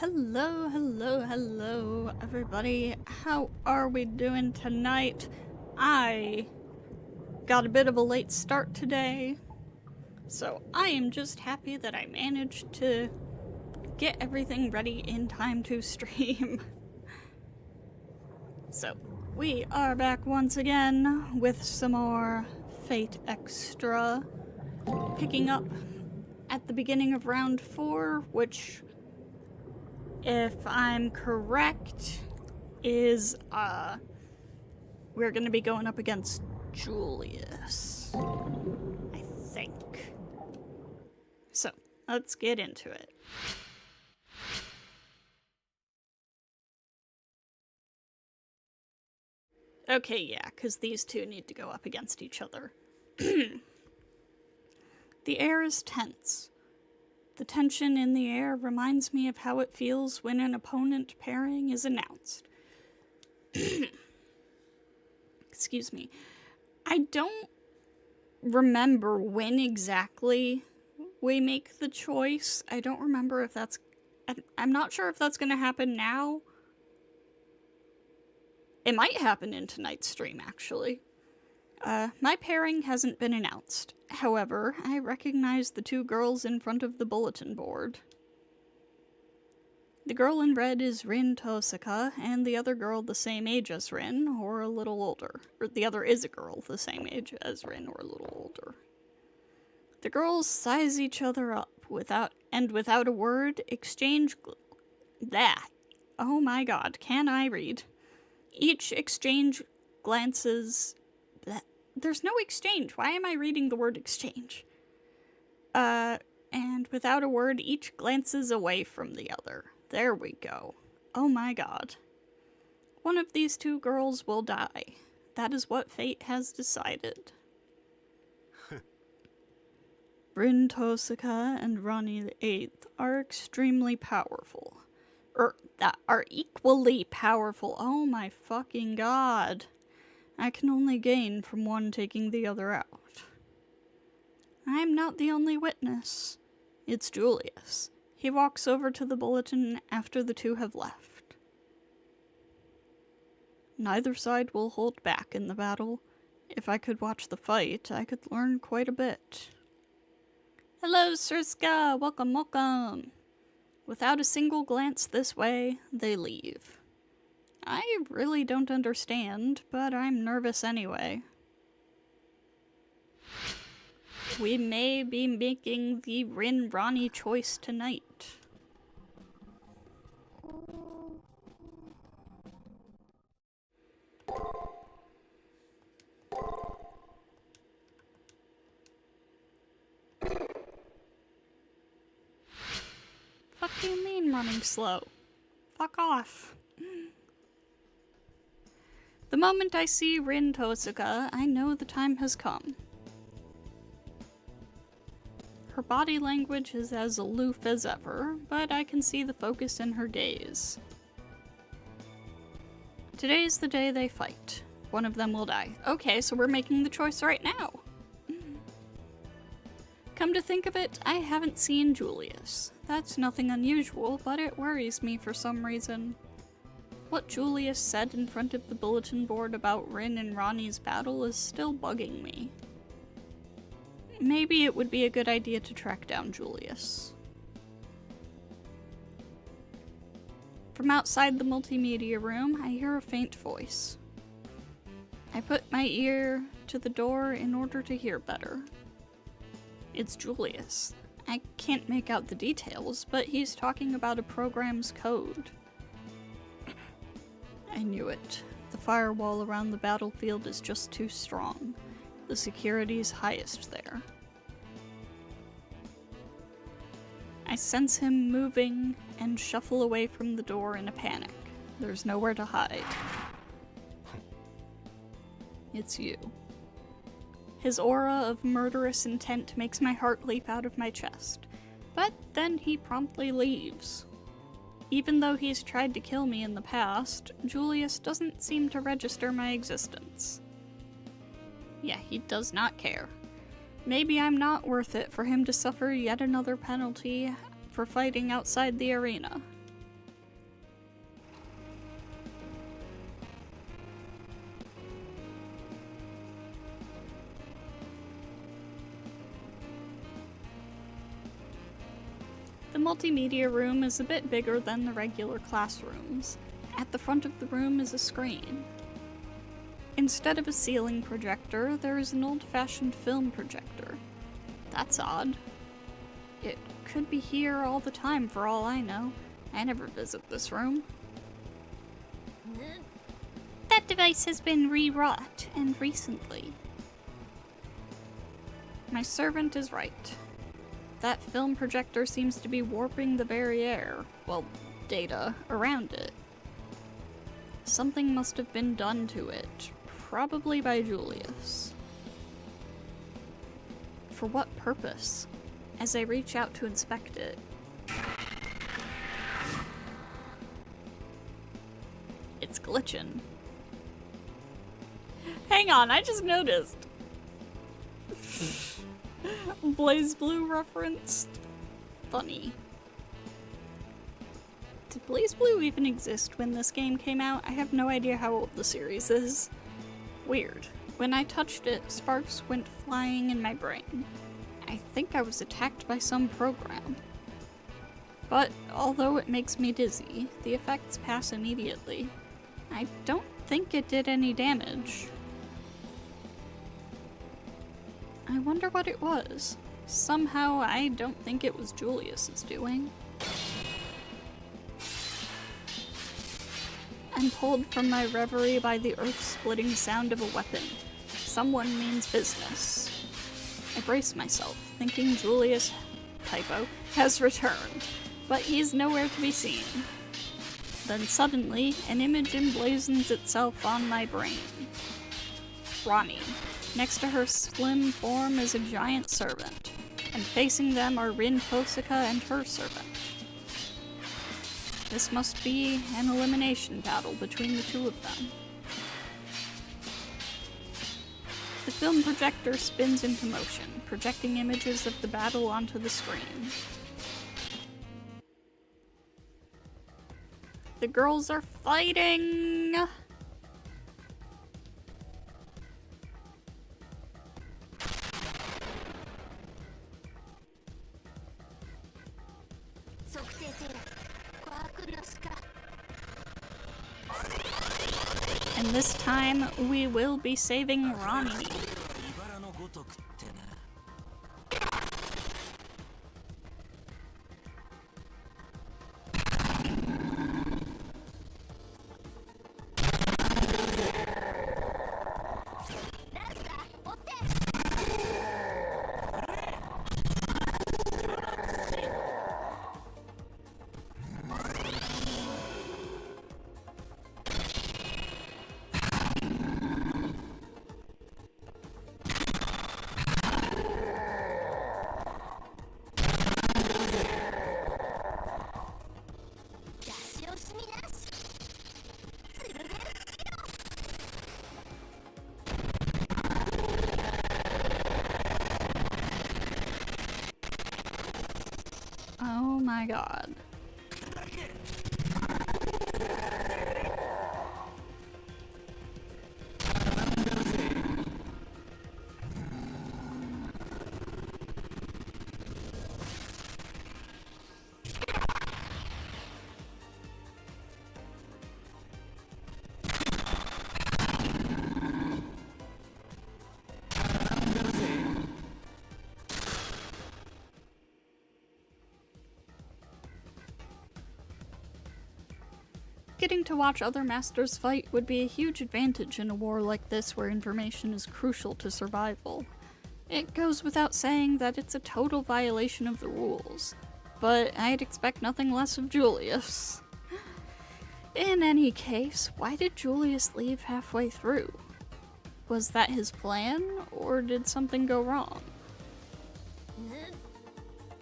Hello, hello, hello, everybody. How are we doing tonight? I got a bit of a late start today, so I am just happy that I managed to get everything ready in time to stream. So, we are back once again with some more Fate Extra, picking up at the beginning of round 4, which, if I'm correct, is, we're gonna be going up against Julius, I think. So, let's get into it. Okay, yeah, because these two need to go up against each other. The air is tense. The tension in the air reminds me of how it feels when an opponent pairing is announced. Excuse me. I don't remember when exactly we make the choice. I don't remember if that's... I'm not sure if that's going to happen now. It might happen in tonight's stream, actually. My pairing hasn't been announced. However, I recognize the two girls in front of the bulletin board. The girl in red is Rin Tosaka, and the other girl the same age as Rin, or a little older. Or the other is a girl the same age as Rin, or a little older. The girls size each other up, without a word, exchange that. Oh my god, can I read? Each exchange glances... There's no exchange. Why am I reading the word exchange? And without a word, each glances away from the other. There we go. Oh my god. One of these two girls will die. That is what fate has decided. Rin Tosaka and Rani the Eighth are extremely powerful. That are equally powerful. Oh my fucking god. I can only gain from one taking the other out. I'm not the only witness. It's Julius. He walks over to the bulletin after the two have left. Neither side will hold back in the battle. If I could watch the fight, I could learn quite a bit. Hello, Sirska! Welcome, welcome! Without a single glance this way, they leave. I really don't understand, but I'm nervous anyway. We may be making the Nero-Rani choice tonight. Fuck do you mean running slow? Fuck off. The moment I see Rin Tosaka, I know the time has come. Her body language is as aloof as ever, but I can see the focus in her gaze. Today's the day they fight. One of them will die. Okay, so we're making the choice right now. Come to think of it, I haven't seen Julius. That's nothing unusual, but it worries me for some reason. What Julius said in front of the bulletin board about Rin and Rani's battle is still bugging me. Maybe it would be a good idea to track down Julius. From outside the multimedia room, I hear a faint voice. I put my ear to the door in order to hear better. It's Julius. I can't make out the details, but he's talking about a program's code. I knew it. The firewall around the battlefield is just too strong. The security's highest there. I sense him moving and shuffle away from the door in a panic. There's nowhere to hide. It's you. His aura of murderous intent makes my heart leap out of my chest. But then he promptly leaves. Even though he's tried to kill me in the past, Julius doesn't seem to register my existence. Yeah, he does not care. Maybe I'm not worth it for him to suffer yet another penalty for fighting outside the arena. multimedia room is a bit bigger than the regular classrooms. At the front of the room is a screen. Instead of a ceiling projector, there is an old-fashioned film projector. That's odd. It could be here all the time for all I know. I never visit this room. That device has been rewrought, and recently. My servant is right. That film projector seems to be warping the very air, well, data, around it. Something must have been done to it, probably by Julius. For what purpose? As I reach out to inspect it. It's glitching. Hang on, I just noticed. Blaze Blue referenced. Funny. Did Blaze Blue even exist when this game came out? I have no idea how old the series is. Weird. When I touched it, sparks went flying in my brain. I think I was attacked by some program. But although it makes me dizzy, the effects pass immediately. I don't think it did any damage. I wonder what it was. Somehow I don't think it was Julius's doing. I'm pulled from my reverie by the earth-splitting sound of a weapon. Someone means business. I brace myself, thinking Julius, typo, has returned, but he's nowhere to be seen. Then suddenly, an image emblazons itself on my brain. Rani. Next to her slim form is a giant servant, and facing them are Rin Posaka and her servant. This must be an elimination battle between the two of them. The film projector spins into motion, projecting images of the battle onto the screen. The girls are fighting! And this time, we will be saving Rani. Oh my god. Getting to watch other masters fight would be a huge advantage in a war like this where information is crucial to survival. It goes without saying that it's a total violation of the rules, but I'd expect nothing less of Julius. In any case, why did Julius leave halfway through? Was that his plan, or did something go wrong?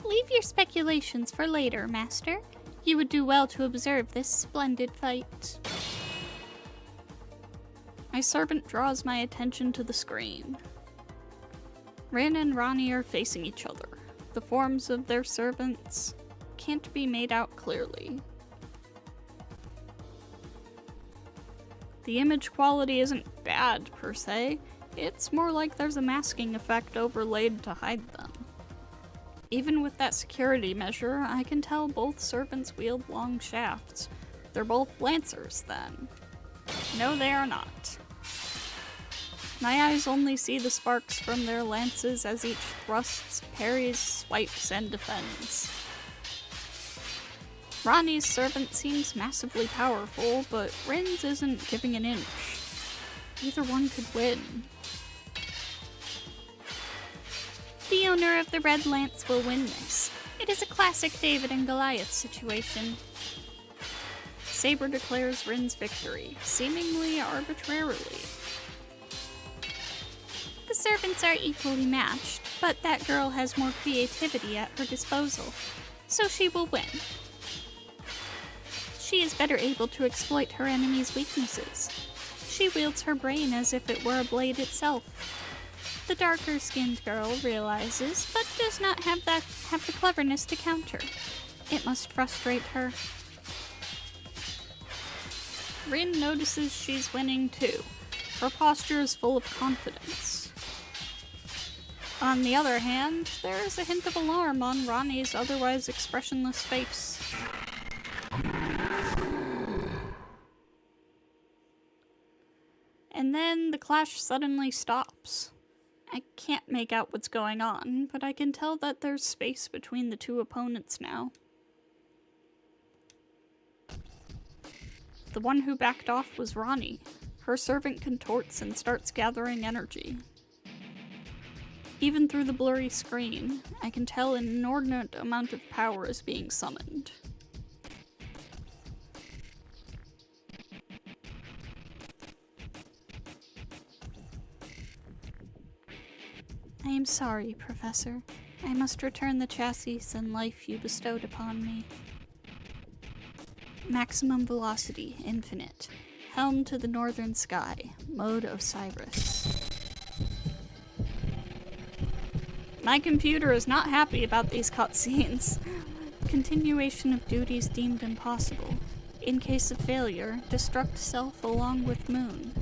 Leave your speculations for later, Master. You would do well to observe this splendid fight. My servant draws my attention to the screen. Rin and Rani are facing each other. The forms of their servants can't be made out clearly. The image quality isn't bad, per se. It's more like there's a masking effect overlaid to hide them. Even with that security measure, I can tell both servants wield long shafts. They're both lancers, then. No, they are not. My eyes only see the sparks from their lances as each thrusts, parries, swipes, and defends. Rani's servant seems massively powerful, but Rin's isn't giving an inch. Either one could win. The owner of the Red Lance will win this. It is a classic David and Goliath situation. Saber declares Rin's victory, seemingly arbitrarily. The servants are equally matched, but that girl has more creativity at her disposal, so she will win. She is better able to exploit her enemy's weaknesses. She wields her brain as if it were a blade itself. The darker-skinned girl realizes, but does not have the cleverness to counter. It must frustrate her. Rin notices she's winning too. Her posture is full of confidence. On the other hand, there is a hint of alarm on Rani's otherwise expressionless face. And then the clash suddenly stops. I can't make out what's going on, but I can tell that there's space between the two opponents now. The one who backed off was Rani. Her servant contorts and starts gathering energy. Even through the blurry screen, I can tell an inordinate amount of power is being summoned. I am sorry, Professor. I must return the chassis and life you bestowed upon me. Maximum velocity, infinite. Helm to the northern sky. Mode Osiris. My computer is not happy about these cutscenes. Continuation of duties deemed impossible. In case of failure, destruct self along with moon.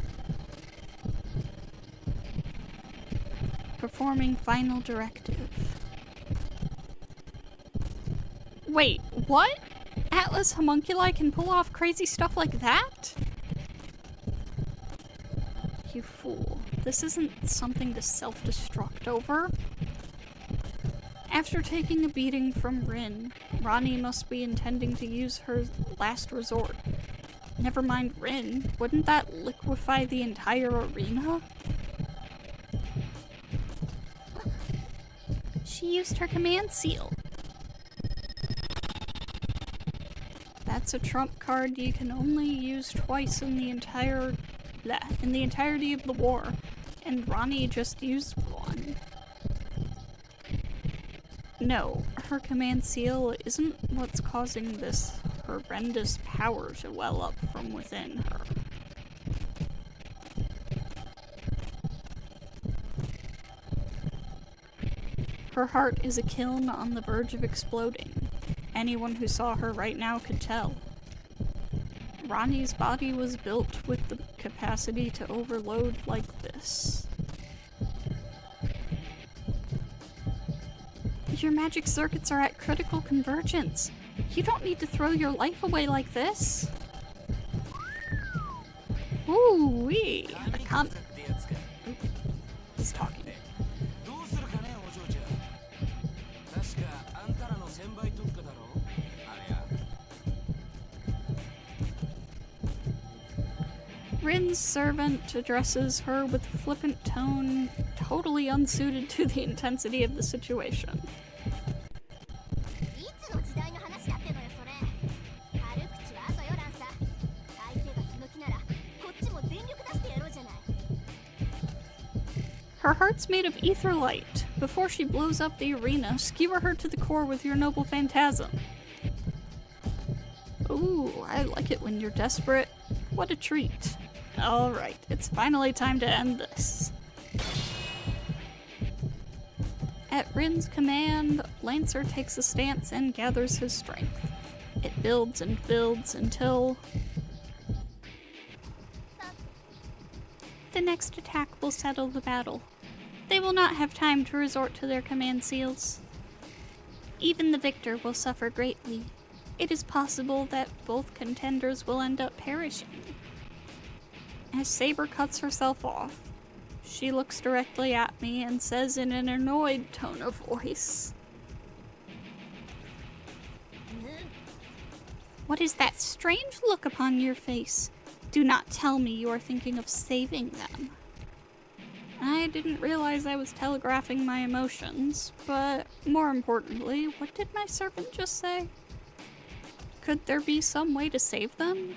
Performing final directive. Wait, what? Atlas homunculi can pull off crazy stuff like that? You fool. This isn't something to self-destruct over. After taking a beating from Rin, Rani must be intending to use her last resort. Never mind Rin, wouldn't that liquefy the entire arena? She used her command seal. That's a trump card you can only use twice in the entirety of the war, and Rani just used one. No, her command seal isn't what's causing this horrendous power to well up from within her. Her heart is a kiln on the verge of exploding. Anyone who saw her right now could tell. Rani's body was built with the capacity to overload like this. Your magic circuits are at critical convergence. You don't need to throw your life away like this. Ooh-wee! He's talking. Rin's servant addresses her with a flippant tone, totally unsuited to the intensity of the situation. Her heart's made of ether light. Before she blows up the arena, skewer her to the core with your noble phantasm. Ooh, I like it when you're desperate. What a treat. Alright, it's finally time to end this. At Rin's command, Lancer takes a stance and gathers his strength. It builds and builds until... the next attack will settle the battle. They will not have time to resort to their command seals. Even the victor will suffer greatly. It is possible that both contenders will end up perishing. As Saber cuts herself off, she looks directly at me and says in an annoyed tone of voice, "What is that strange look upon your face? Do not tell me you are thinking of saving them." I didn't realize I was telegraphing my emotions, but more importantly, what did my servant just say? Could there be some way to save them?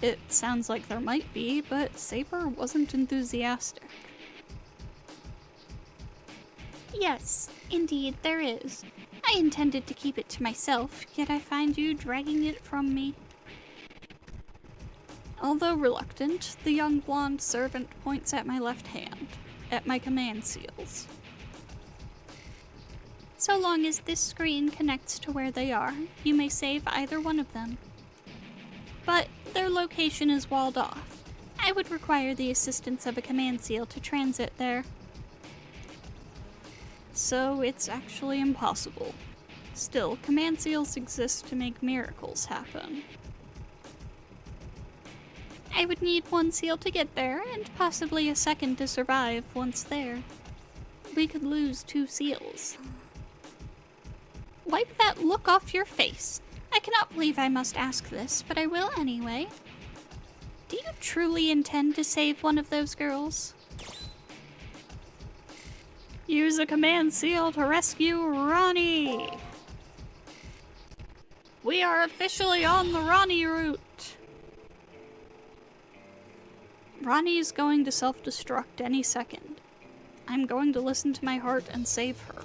It sounds like there might be, but Saber wasn't enthusiastic. "Yes, indeed there is. I intended to keep it to myself, yet I find you dragging it from me." Although reluctant, the young blonde servant points at my left hand, at my command seals. "So long as this screen connects to where they are, you may save either one of them. But their location is walled off. I would require the assistance of a command seal to transit there." So it's actually impossible. Still, command seals exist to make miracles happen. "I would need one seal to get there, and possibly a second to survive once there. We could lose 2 seals." "Wipe that look off your face. I cannot believe I must ask this, but I will anyway. Do you truly intend to save one of those girls?" "Use a command seal to rescue Rani! We are officially on the Rani route!" Rani's going to self-destruct any second. I'm going to listen to my heart and save her.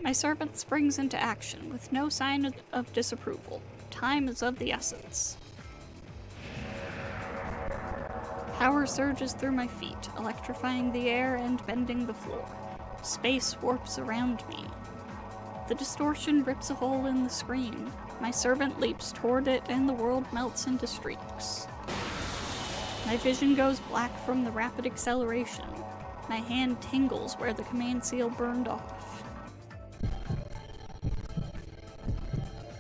My servant springs into action with no sign of disapproval. Time is of the essence. Power surges through my feet, electrifying the air and bending the floor. Space warps around me. The distortion rips a hole in the screen. My servant leaps toward it and the world melts into streaks. My vision goes black from the rapid acceleration. My hand tingles where the command seal burned off.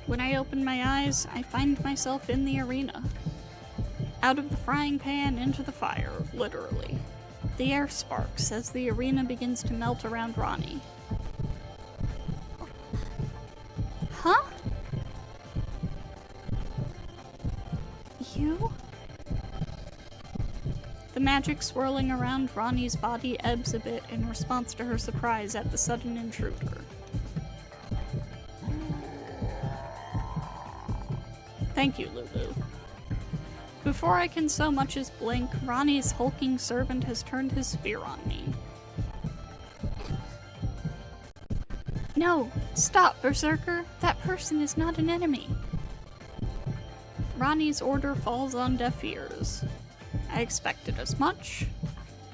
When I open my eyes, I find myself in the arena. Out of the frying pan into the fire, literally. The air sparks as the arena begins to melt around Rani. Huh? You? The magic swirling around Rani's body ebbs a bit in response to her surprise at the sudden intruder. Thank you, Lulu. Before I can so much as blink, Rani's hulking servant has turned his spear on me. "No! Stop, Berserker! That person is not an enemy!" Rani's order falls on deaf ears. I expected as much.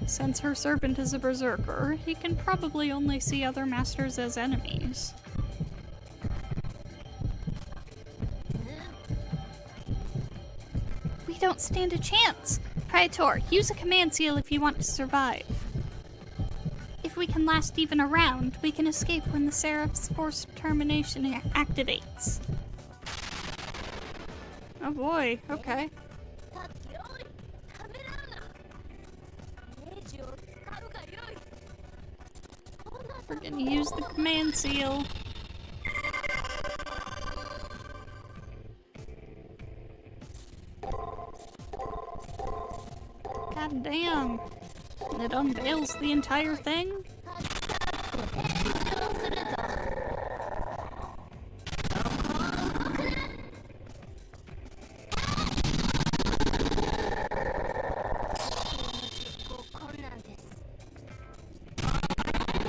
Since her servant is a berserker, he can probably only see other masters as enemies. "We don't stand a chance! Praetor, use a command seal if you want to survive. If we can last even a round, we can escape when the Seraph's forced termination activates." Oh boy, okay. We're gonna use the command seal. God damn. It unveils the entire thing?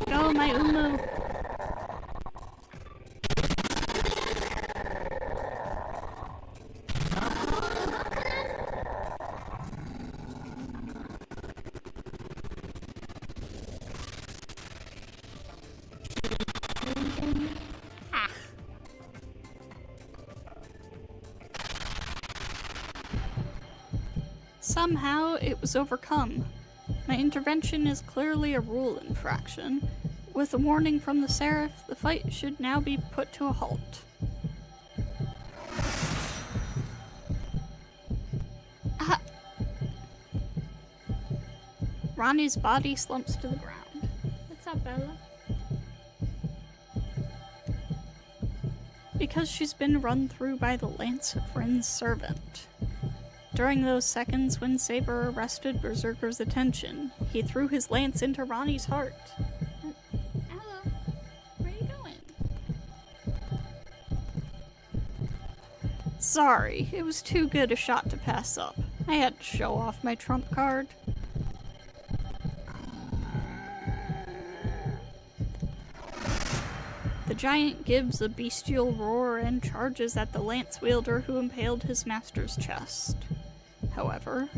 Go, my Umu. Somehow, it was overcome. My intervention is clearly a rule infraction. With a warning from the Seraph, the fight should now be put to a halt. Ah. Rani's body slumps to the ground. What's up, Bella? Because she's been run through by the lance of Rin's servant. During those seconds when Saber arrested Berserker's attention, he threw his lance into Rani's heart. Ella, where are you going? Sorry, it was too good a shot to pass up. I had to show off my trump card. The giant gives a bestial roar and charges at the lance wielder who impaled his master's chest. However,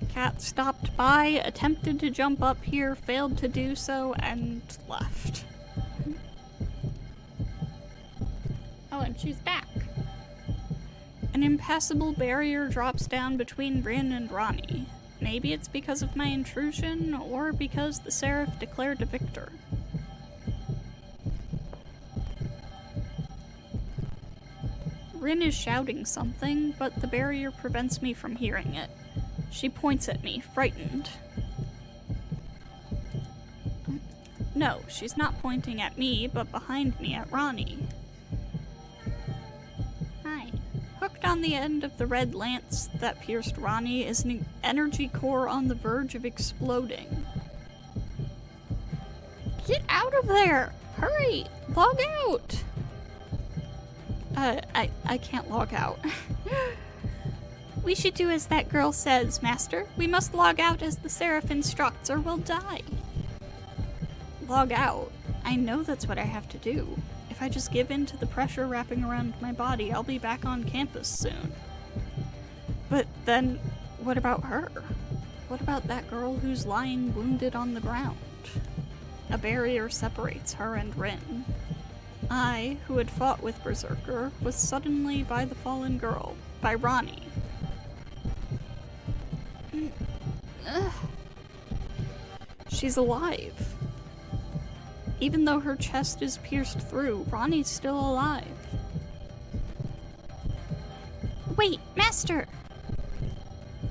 Cat stopped by, attempted to jump up here, failed to do so, and left. Oh, and she's back. An impassable barrier drops down between Rin and Rani. Maybe it's because of my intrusion, or because the Seraph declared a victor. Rin is shouting something, but the barrier prevents me from hearing it. She points at me, frightened. No, she's not pointing at me, but behind me at Rani. Hi. Hooked on the end of the red lance that pierced Rani is an energy core on the verge of exploding. Get out of there! Hurry! Log out! I can't log out. We should do as that girl says, Master. We must log out as the Seraph instructs or we'll die. Log out? I know that's what I have to do. If I just give in to the pressure wrapping around my body, I'll be back on campus soon. But then, what about her? What about that girl who's lying wounded on the ground? A barrier separates her and Rin. I, who had fought with Berserker, was suddenly by the fallen girl, by Rani. Ugh. She's alive. Even though her chest is pierced through, Rani's still alive. Wait, Master!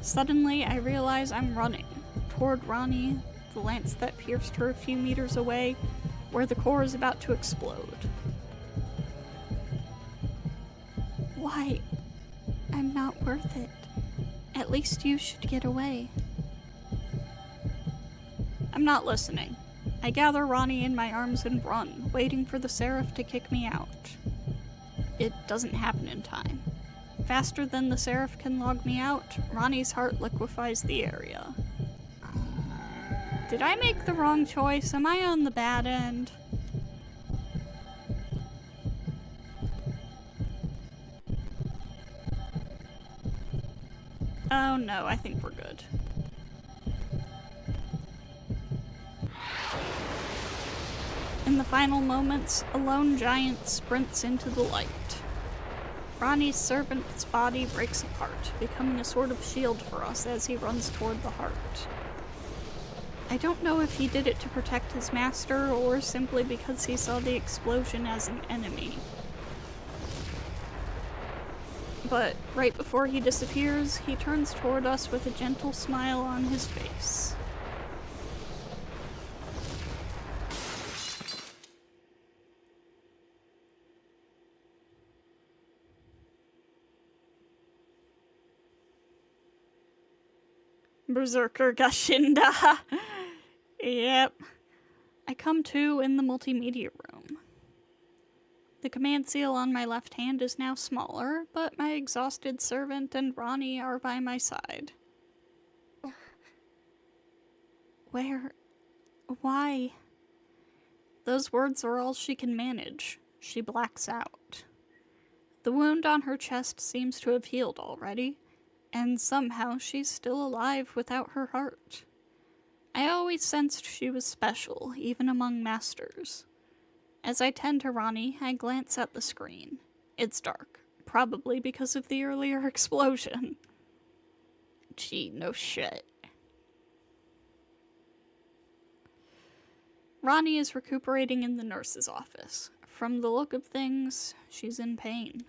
Suddenly, I realize I'm running toward Rani, the lance that pierced her a few meters away, where the core is about to explode. Why? I'm not worth it. At least you should get away. I'm not listening. I gather Rani in my arms and run, waiting for the Seraph to kick me out. It doesn't happen in time. Faster than the Seraph can log me out, Rani's heart liquefies the area. Did I make the wrong choice? Am I on the bad end? Oh no, I think we're good. In the final moments, a lone giant sprints into the light. Rani's servant's body breaks apart, becoming a sort of shield for us as he runs toward the heart. I don't know if he did it to protect his master, or simply because he saw the explosion as an enemy. But right before he disappears, he turns toward us with a gentle smile on his face. Berserker Gashinda. Yep. I come to in the multimedia room. The command seal on my left hand is now smaller, but my exhausted servant and Rani are by my side. Where? Why? Those words are all she can manage. She blacks out. The wound on her chest seems to have healed already, and somehow she's still alive without her heart. I always sensed she was special, even among masters. As I tend to Rani, I glance at the screen. It's dark, probably because of the earlier explosion. Gee, no shit. Rani is recuperating in the nurse's office. From the look of things, she's in pain.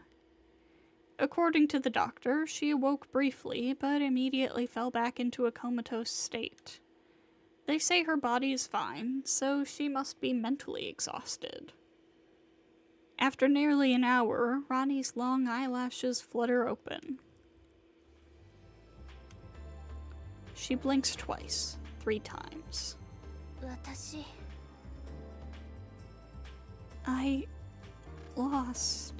According to the doctor, she awoke briefly, but immediately fell back into a comatose state. They say her body is fine, so she must be mentally exhausted. After nearly an hour, Rani's long eyelashes flutter open. She blinks twice, 3 times. I lost.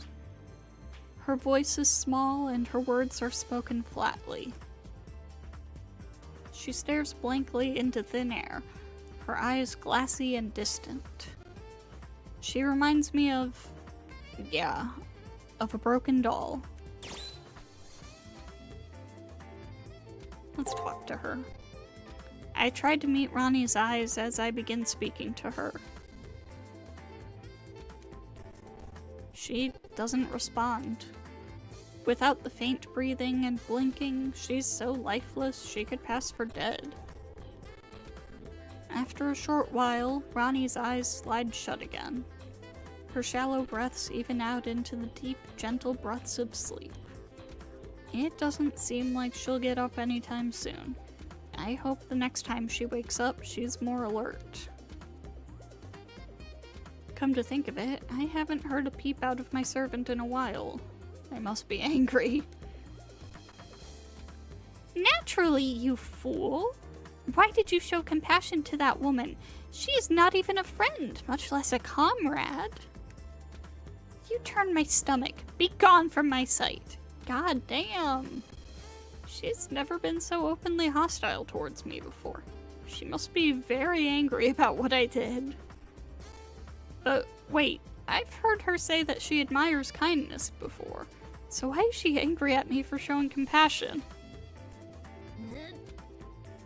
Her voice is small and her words are spoken flatly. She stares blankly into thin air, her eyes glassy and distant. She reminds me of a broken doll. Let's talk to her. I tried to meet Rani's eyes as I begin speaking to her. She doesn't respond. Without the faint breathing and blinking, she's so lifeless she could pass for dead. After a short while, Rani's eyes slide shut again. Her shallow breaths even out into the deep, gentle breaths of sleep. It doesn't seem like she'll get up anytime soon. I hope the next time she wakes up, she's more alert. Come to think of it, I haven't heard a peep out of my servant in a while. I must be angry. Naturally, you fool! Why did you show compassion to that woman? She is not even a friend, much less a comrade. You turn my stomach. Be gone from my sight. God damn. She's never been so openly hostile towards me before. She must be very angry about what I did. But wait, I've heard her say that she admires kindness before. So why is she angry at me for showing compassion?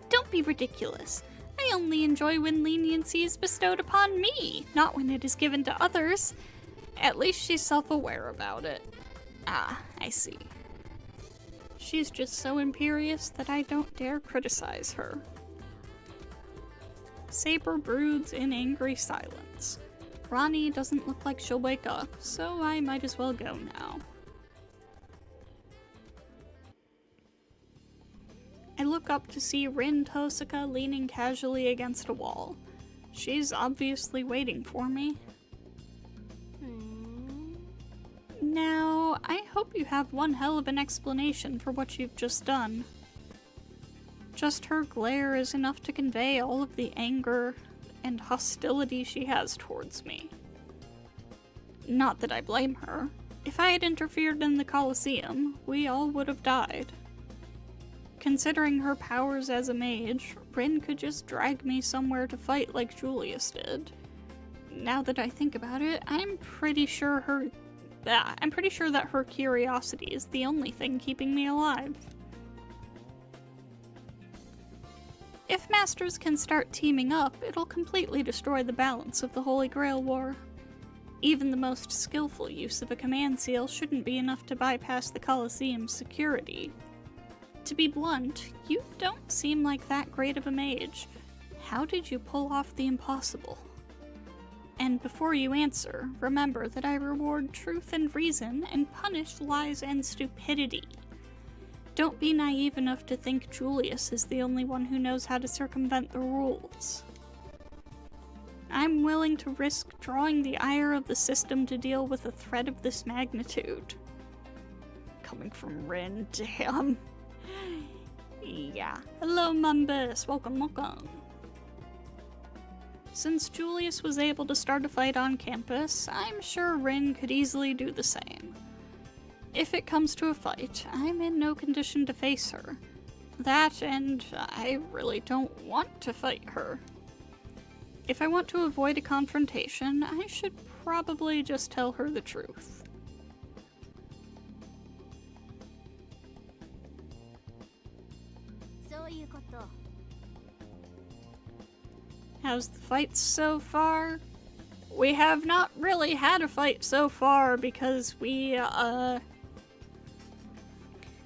Don't be ridiculous. I only enjoy when leniency is bestowed upon me, not when it is given to others. At least she's self-aware about it. Ah, I see. She's just so imperious that I don't dare criticize her. Saber broods in angry silence. Rani doesn't look like she'll wake up, so I might as well go now. I look up to see Rin Tosaka leaning casually against a wall. She's obviously waiting for me. Now, I hope you have one hell of an explanation for what you've just done. Just her glare is enough to convey all of the anger and hostility she has towards me. Not that I blame her. If I had interfered in the Colosseum, we all would have died. Considering her powers as a mage, Rin could just drag me somewhere to fight like Julius did. Now that I think about it, I'm pretty sure that her curiosity is the only thing keeping me alive. If Masters can start teaming up, it'll completely destroy the balance of the Holy Grail War. Even the most skillful use of a command seal shouldn't be enough to bypass the Colosseum's security. To be blunt, you don't seem like that great of a mage. How did you pull off the impossible? And before you answer, remember that I reward truth and reason and punish lies and stupidity. Don't be naive enough to think Julius is the only one who knows how to circumvent the rules. I'm willing to risk drawing the ire of the system to deal with a threat of this magnitude. Coming from Rin, damn. Yeah. Hello, Mumbus. Welcome. Since Julius was able to start a fight on campus, I'm sure Rin could easily do the same. If it comes to a fight, I'm in no condition to face her. That, and I really don't want to fight her. If I want to avoid a confrontation, I should probably just tell her the truth. How's the fight so far? we have not really had a fight so far because we,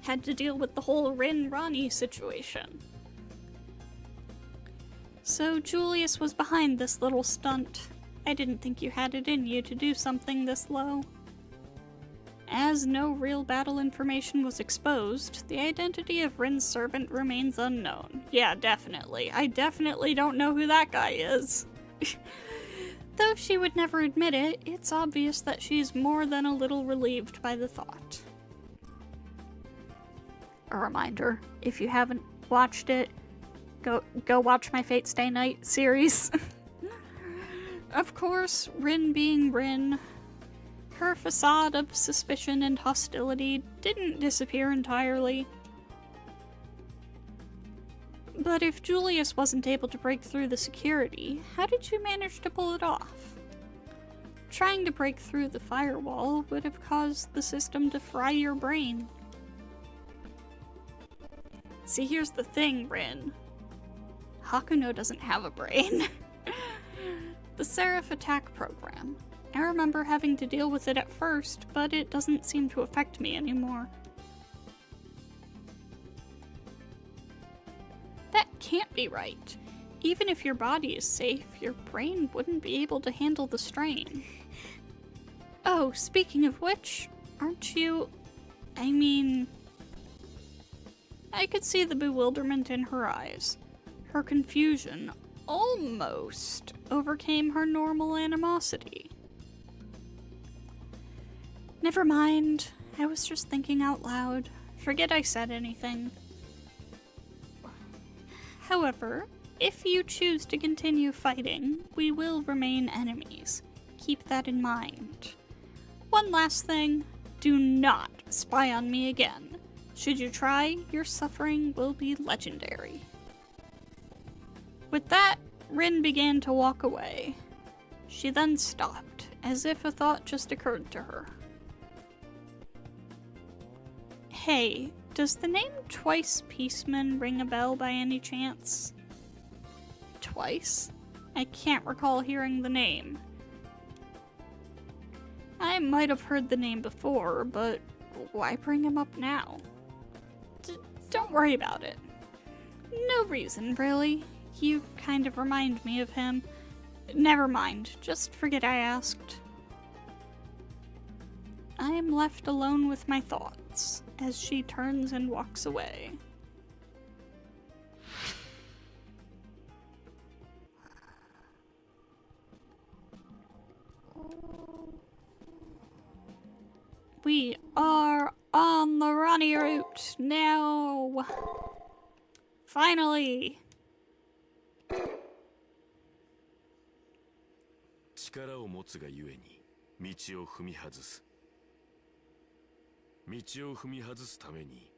had to deal with the whole Nero-Rani situation. So Julius was behind this little stunt. I didn't think you had it in you to do something this low. As no real battle information was exposed, the identity of Rin's servant remains unknown. Yeah, definitely. I definitely don't know who that guy is. Though she would never admit it, it's obvious that she's more than a little relieved by the thought. A reminder, if you haven't watched it, go watch my Fate Stay Night series. Of course, Rin being Rin, her facade of suspicion and hostility didn't disappear entirely. But if Julius wasn't able to break through the security, how did you manage to pull it off? Trying to break through the firewall would have caused the system to fry your brain. See, here's the thing, Rin. Hakuno doesn't have a brain. The Seraph attack program. I remember having to deal with it at first, but it doesn't seem to affect me anymore. That can't be right. Even if your body is safe, your brain wouldn't be able to handle the strain. Oh, speaking of which, aren't you... I could see the bewilderment in her eyes. Her confusion almost overcame her normal animosity. Never mind. I was just thinking out loud. Forget I said anything. However, if you choose to continue fighting, we will remain enemies. Keep that in mind. One last thing. Do not spy on me again. Should you try, your suffering will be legendary. With that, Rin began to walk away. She then stopped, as if a thought just occurred to her. Hey, does the name Twice Peaceman ring a bell by any chance? Twice? I can't recall hearing the name. I might have heard the name before, but why bring him up now? Don't worry about it. No reason, really. You kind of remind me of him. Never mind, just forget I asked. I am left alone with my thoughts, as she turns and walks away. We are on the Rani route now! Finally! 力を持つがゆえに道を踏み外す。道を踏み外すために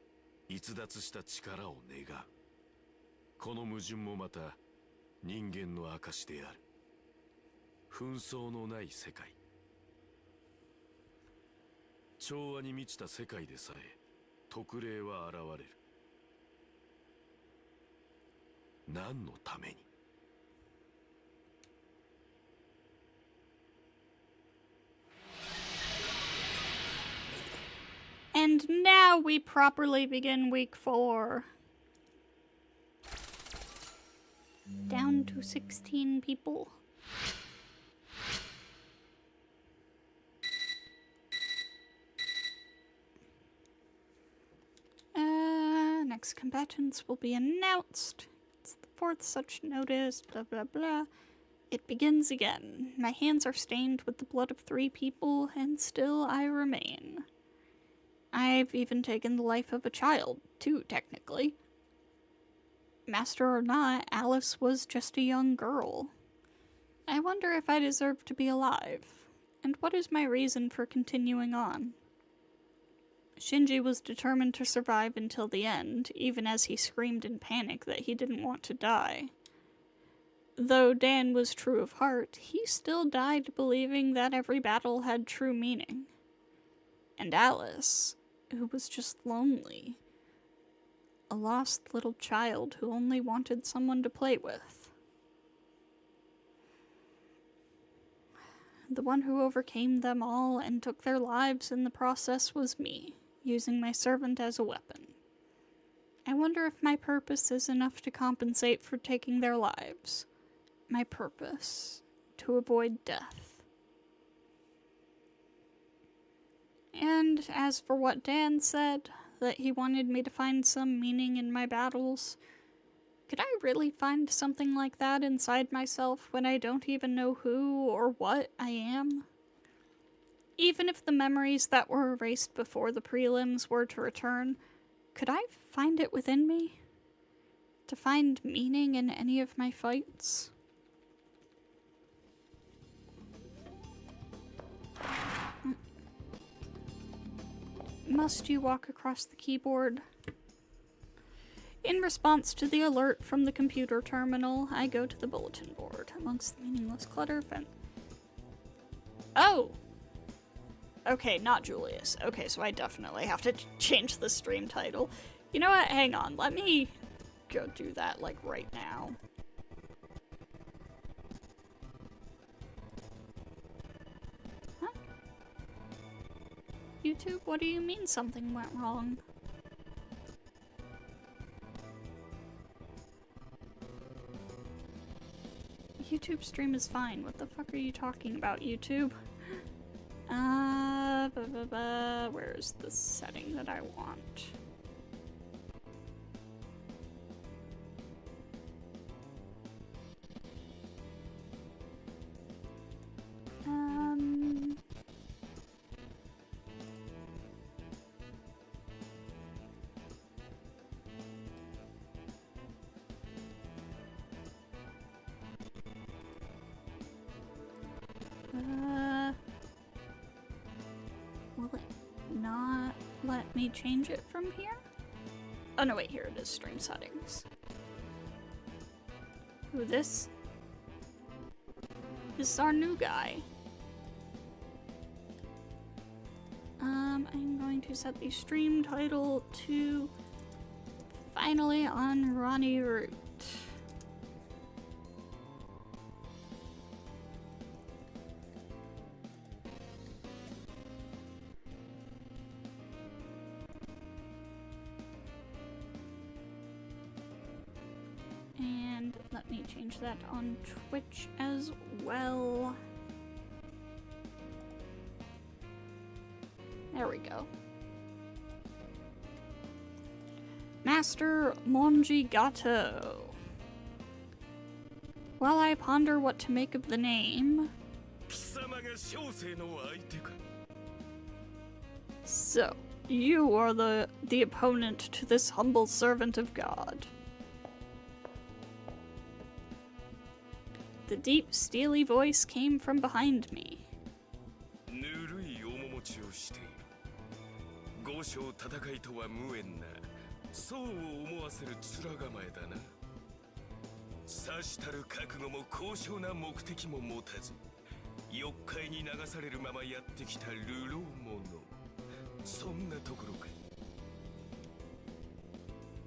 逸脱した力を願う。この矛盾もまた人間の証である。紛争のない世界。調和に満ちた世界でさえ特例は現れる。何のために？ And now we properly begin week 4. Down to 16 people. Next combatants will be announced. It's the 4th such notice, blah blah blah. It begins again. My hands are stained with the blood of 3 people, and still I remain. I've even taken the life of a child, too, technically. Master or not, Alice was just a young girl. I wonder if I deserve to be alive, and what is my reason for continuing on? Shinji was determined to survive until the end, even as he screamed in panic that he didn't want to die. Though Dan was true of heart, he still died believing that every battle had true meaning. And Alice, who was just lonely. A lost little child who only wanted someone to play with. The one who overcame them all and took their lives in the process was me, using my servant as a weapon. I wonder if my purpose is enough to compensate for taking their lives. My purpose, to avoid death. And as for what Dan said, that he wanted me to find some meaning in my battles, could I really find something like that inside myself when I don't even know who or what I am? Even if the memories that were erased before the prelims were to return, could I find it within me? To find meaning in any of my fights? Must you walk across the keyboard? In response to the alert from the computer terminal, I go to the bulletin board. Amongst the meaningless clutter, Oh! Okay, not Julius. Okay, so I definitely have to change the stream title. You know what? Hang on. Let me go do that, like, right now. Huh? YouTube, what do you mean something went wrong? YouTube stream is fine. What the fuck are you talking about, YouTube? Where's the setting that I want? Will it not let me change it from here? Oh no, wait, here it is, stream settings. Ooh, this is our new guy. I'm going to set the stream title to Finally on Ronnie Route. And let me change that on Twitch as well. There we go. Master Monji Gato. While I ponder what to make of the name... So, you are the opponent to this humble servant of God. The deep, steely voice came from behind me.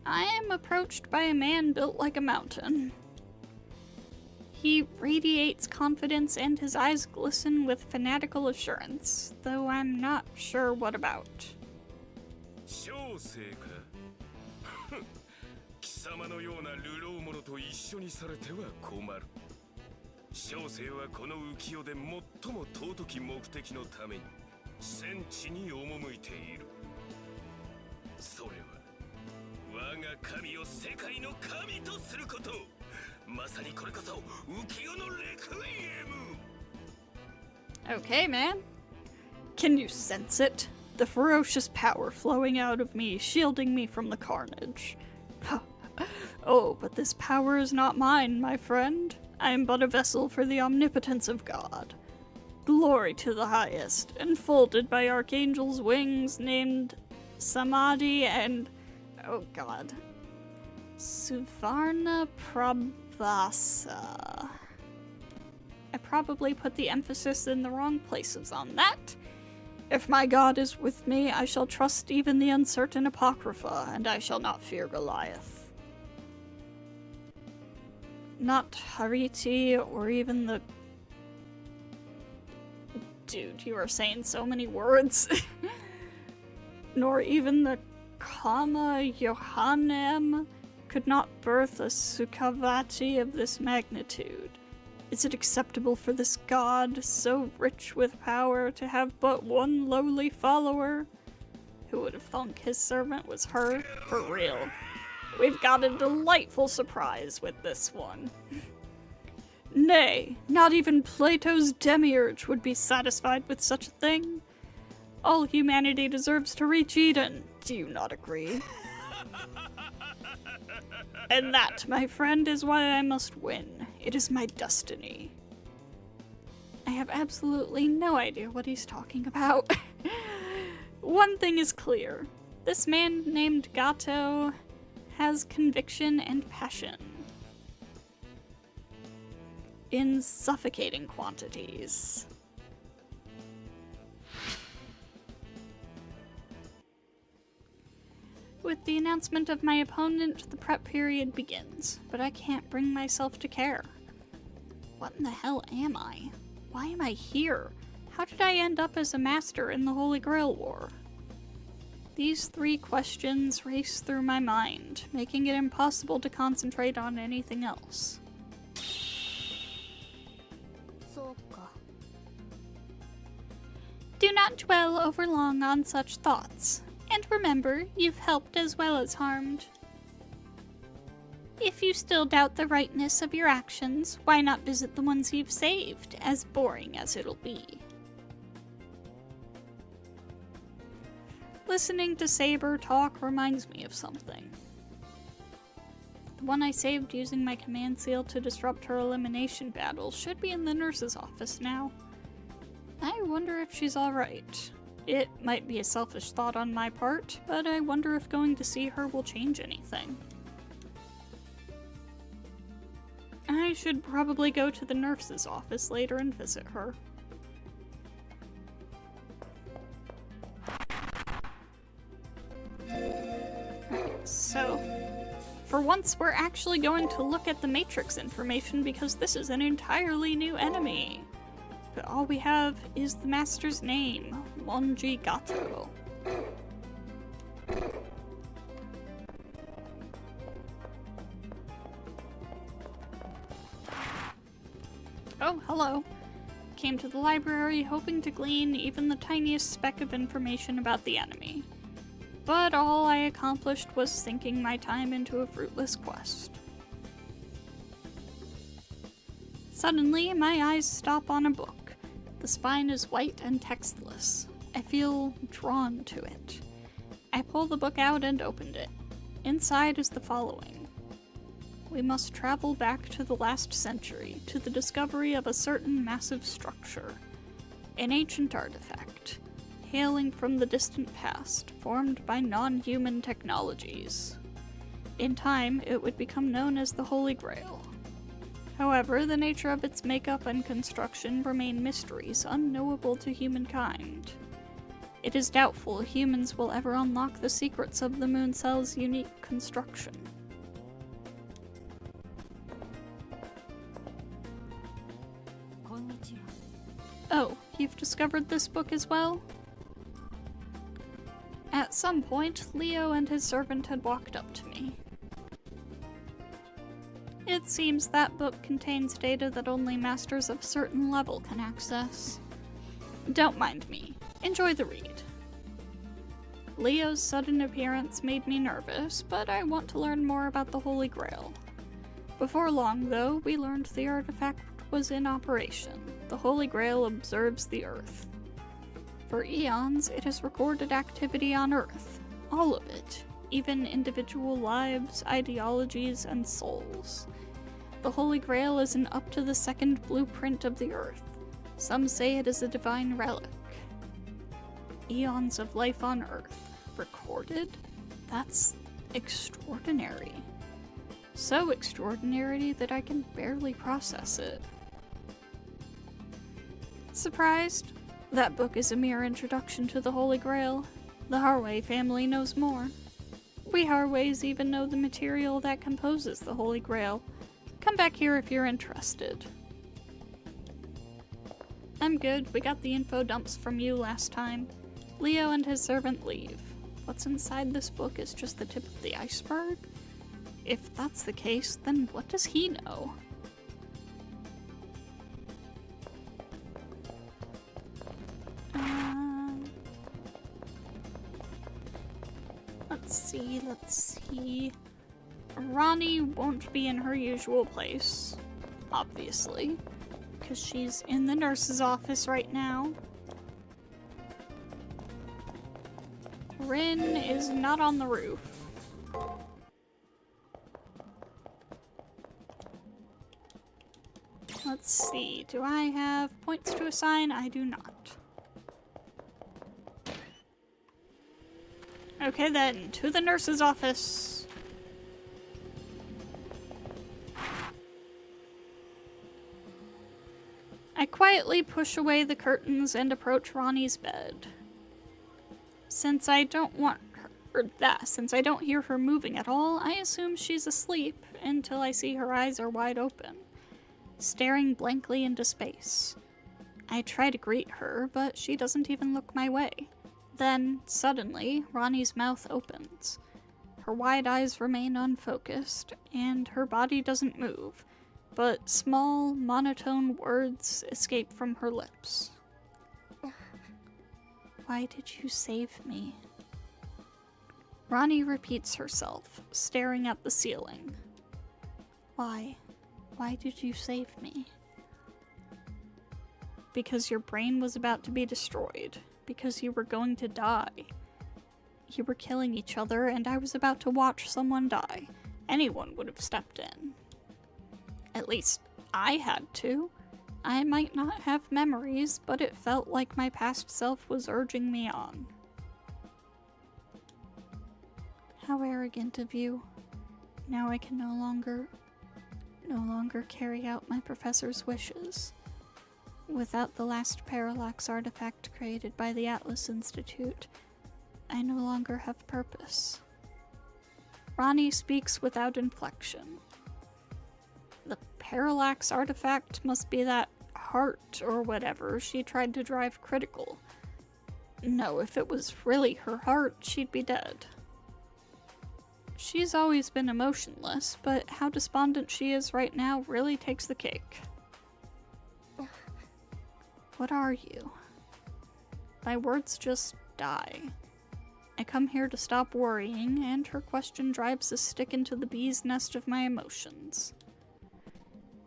I am approached by a man built like a mountain. He radiates confidence and his eyes glisten with fanatical assurance, though I'm not sure what about. Okay, man. Can you sense it? The ferocious power flowing out of me, shielding me from the carnage. Oh, but this power is not mine, my friend. I am but a vessel for the omnipotence of God. Glory to the highest, enfolded by archangels' wings named Samadhi and... oh god. Suvarna Prabhasa. I probably put the emphasis in the wrong places on that. If my God is with me, I shall trust even the uncertain Apocrypha, and I shall not fear Goliath. Not Hariti or even the Dude, you are saying so many words. Nor even the Kama Yohanem could not birth a Sukhavati of this magnitude. Is it acceptable for this god, so rich with power, to have but one lowly follower? Who would have thunk his servant was her? For real. We've got a delightful surprise with this one. Nay, not even Plato's demiurge would be satisfied with such a thing. All humanity deserves to reach Eden. Do you not agree? And that, my friend, is why I must win. It is my destiny. I have absolutely no idea what he's talking about. One thing is clear. This man named Gato has conviction and passion. In suffocating quantities. With the announcement of my opponent, the prep period begins, but I can't bring myself to care. What in the hell am I? Why am I here? How did I end up as a master in the Holy Grail War? These three questions race through my mind, making it impossible to concentrate on anything else. Do not dwell overlong on such thoughts. And remember, you've helped as well as harmed. If you still doubt the rightness of your actions, why not visit the ones you've saved, as boring as it'll be? Listening to Saber talk reminds me of something. The one I saved using my command seal to disrupt her elimination battle should be in the nurse's office now. I wonder if she's alright. It might be a selfish thought on my part, but I wonder if going to see her will change anything. I should probably go to the nurse's office later and visit her. So, for once we're actually going to look at the Matrix information because this is an entirely new enemy. But all we have is the master's name, Monji Gato. Oh, hello. Came to the library hoping to glean even the tiniest speck of information about the enemy. But all I accomplished was sinking my time into a fruitless quest. Suddenly, my eyes stop on a book. The spine is white and textless. I feel drawn to it. I pull the book out and opened it. Inside is the following. We must travel back to the last century, to the discovery of a certain massive structure. An ancient artifact, hailing from the distant past, formed by non-human technologies. In time, it would become known as the Holy Grail. However, the nature of its makeup and construction remain mysteries unknowable to humankind. It is doubtful humans will ever unlock the secrets of the moon cell's unique construction. Oh, you've discovered this book as well? At some point, Leo and his servant had walked up to me. It seems that book contains data that only masters of a certain level can access. Don't mind me. Enjoy the read. Leo's sudden appearance made me nervous, but I want to learn more about the Holy Grail. Before long, though, we learned the artifact was in operation. The Holy Grail observes the Earth. For eons, it has recorded activity on Earth. All of it. Even individual lives, ideologies, and souls. The Holy Grail is an up-to-the-second blueprint of the Earth. Some say it is a divine relic. Eons of life on Earth. Recorded? That's extraordinary. So extraordinary that I can barely process it. Surprised? That book is a mere introduction to the Holy Grail. The Harway family knows more. We Harways even know the material that composes the Holy Grail. Come back here if you're interested. I'm good. We got the info dumps from you last time. Leo and his servant leave. What's inside this book is just the tip of the iceberg? If that's the case, then what does he know? Let's see. Rani won't be in her usual place, obviously, because she's in the nurse's office right now. Rin is not on the roof. Let's see, do I have points to assign? I do not. Okay then, to the nurse's office. I quietly push away the curtains and approach Ronnie's bed. Since I don't hear her moving at all, I assume she's asleep until I see her eyes are wide open, staring blankly into space. I try to greet her, but she doesn't even look my way. Then, suddenly, Ronnie's mouth opens. Her wide eyes remain unfocused, and her body doesn't move, but small, monotone words escape from her lips. Why did you save me? Ronnie repeats herself, staring at the ceiling. Why? Why did you save me? Because your brain was about to be destroyed. Because you were going to die. You were killing each other, and I was about to watch someone die. Anyone would have stepped in. At least, I had to. I might not have memories, but it felt like my past self was urging me on. How arrogant of you. Now I can no longer carry out my professor's wishes. Without the last parallax artifact created by the Atlas Institute, I no longer have purpose. Ronnie speaks without inflection. The parallax artifact must be that heart or whatever she tried to drive critical. No, if it was really her heart, she'd be dead. She's always been emotionless, but how despondent she is right now really takes the cake. What are you? My words just die. I come here to stop worrying, and her question drives a stick into the bee's nest of my emotions.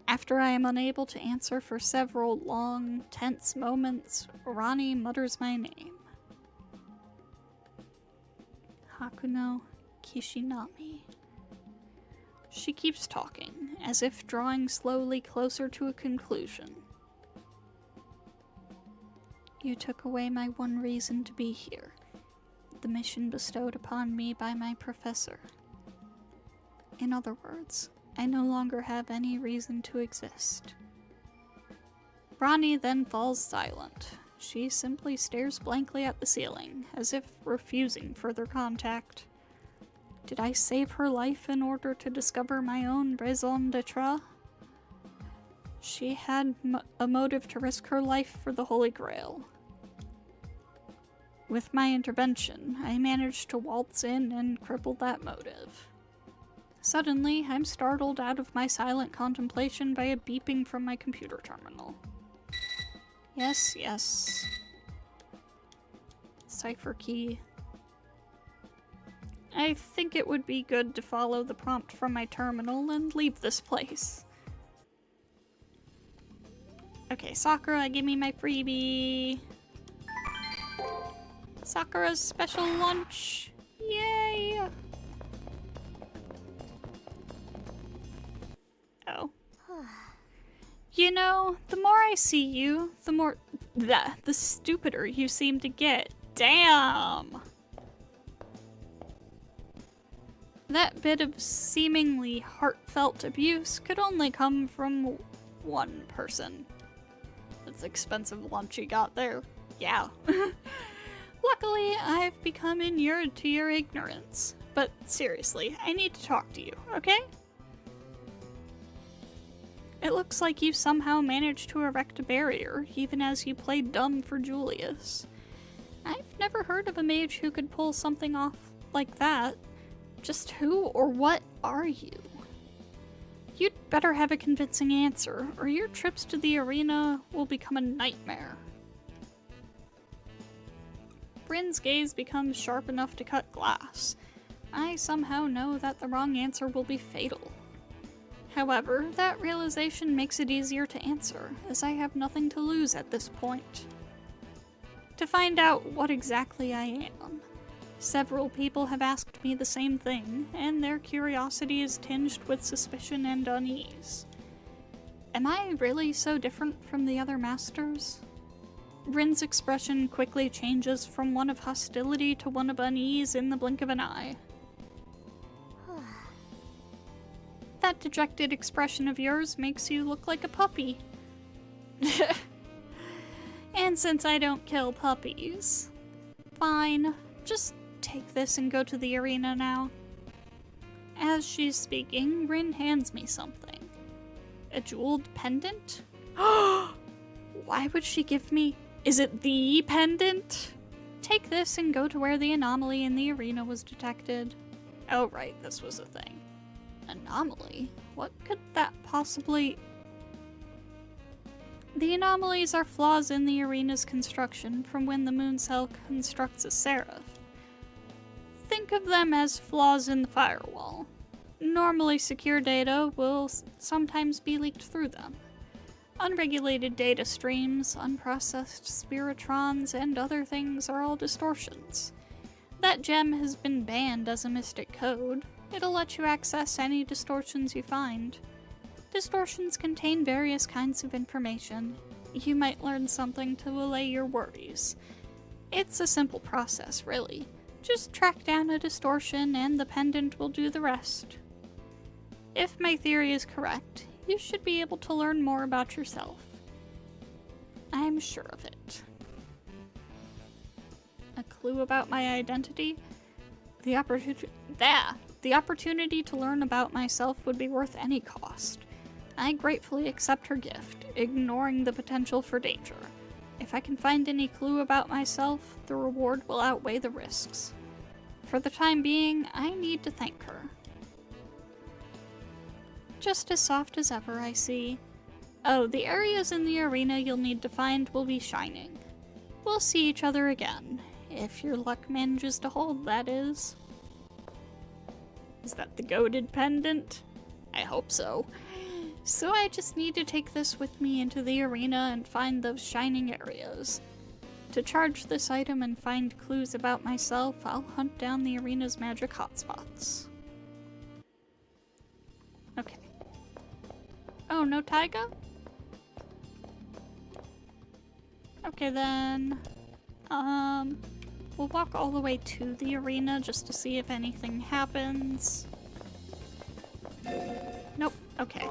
After I am unable to answer for several long, tense moments, Ronnie mutters my name. Hakuno Kishinami. She keeps talking, as if drawing slowly closer to a conclusion. You took away my one reason to be here, the mission bestowed upon me by my professor. In other words, I no longer have any reason to exist. Ronnie then falls silent. She simply stares blankly at the ceiling, as if refusing further contact. Did I save her life in order to discover my own raison d'etre? She had a motive to risk her life for the Holy Grail. With my intervention, I managed to waltz in and cripple that motive. Suddenly, I'm startled out of my silent contemplation by a beeping from my computer terminal. Yes. Cipher key. I think it would be good to follow the prompt from my terminal and leave this place. Okay, Sakura, give me my freebie. Sakura's special lunch. Yay! Oh. You know, the more I see you, the stupider you seem to get. Damn! That bit of seemingly heartfelt abuse could only come from one person. That's expensive lunch you got there. Yeah. Luckily, I've become inured to your ignorance. But seriously, I need to talk to you, okay? It looks like you somehow managed to erect a barrier, even as you played dumb for Julius. I've never heard of a mage who could pull something off like that. Just who or what are you? You'd better have a convincing answer, or your trips to the arena will become a nightmare. Bryn's gaze becomes sharp enough to cut glass. I somehow know that the wrong answer will be fatal. However, that realization makes it easier to answer, as I have nothing to lose at this point. To find out what exactly I am. Several people have asked me the same thing, and their curiosity is tinged with suspicion and unease. Am I really so different from the other masters? Bryn's expression quickly changes from one of hostility to one of unease in the blink of an eye. That dejected expression of yours makes you look like a puppy. And since I don't kill puppies, fine, just take this and go to the arena now. As she's speaking, Bryn hands me something. A jeweled pendant? Why would she give me... Is it the pendant? Take this and go to where the anomaly in the arena was detected. Oh right, this was a thing. Anomaly? What could that possibly... The anomalies are flaws in the arena's construction from when the moon cell constructs a seraph. Think of them as flaws in the firewall. Normally secure data will sometimes be leaked through them. Unregulated data streams, unprocessed spiritrons, and other things are all distortions. That gem has been banned as a mystic code. It'll let you access any distortions you find. Distortions contain various kinds of information. You might learn something to allay your worries. It's a simple process, really. Just track down a distortion and the pendant will do the rest. If my theory is correct, you should be able to learn more about yourself. I'm sure of it. A clue about my identity? The opportunity to learn about myself would be worth any cost. I gratefully accept her gift, ignoring the potential for danger. If I can find any clue about myself, the reward will outweigh the risks. For the time being, I need to thank her. Just as soft as ever, I see. Oh, the areas in the arena you'll need to find will be shining. We'll see each other again, if your luck manages to hold, that is. Is that the goated pendant? I hope so. So I just need to take this with me into the arena and find those shining areas. To charge this item and find clues about myself, I'll hunt down the arena's magic hotspots. Okay. Oh, no taiga? Okay then. We'll walk all the way to the arena just to see if anything happens. Nope. Okay.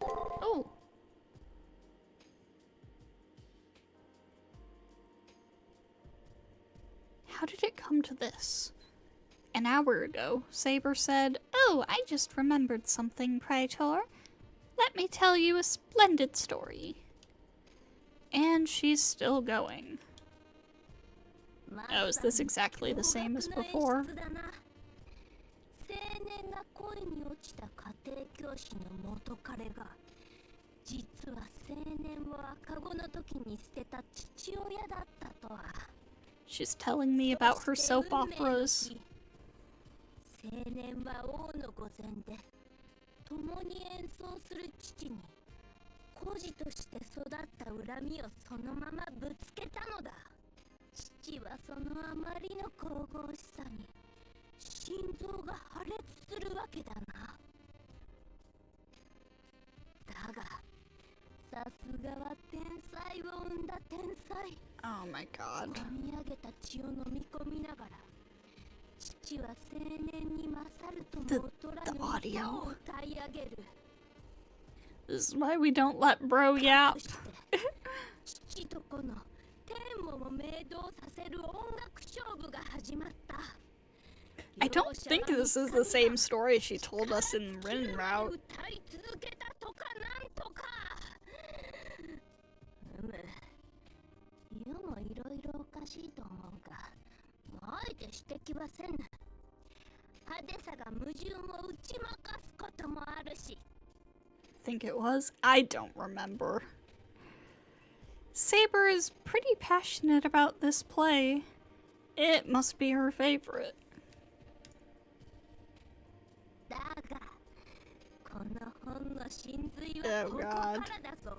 Oh. How did it come to this? An hour ago, Saber said, "Oh, I just remembered something, Praetor. Let me tell you a splendid story." And she's still going. Oh, is this exactly the same as before? She's telling me about her soap operas. Oh my god. The audio. This is why we don't let bro yap. ちとこの天をも明動させる音楽勝負が始まった。 I don't think this is the same story she told us in Rin Route. 歌い続けたとかなんとか。世もいろいろおかしいと思うが、あえて指摘はせん。派手さが矛盾を打ち負かすこともあるし。 Think it was? I don't remember. Saber is pretty passionate about this play. It must be her favorite. だが、この本の真髄は Oh ここ God. からだぞ。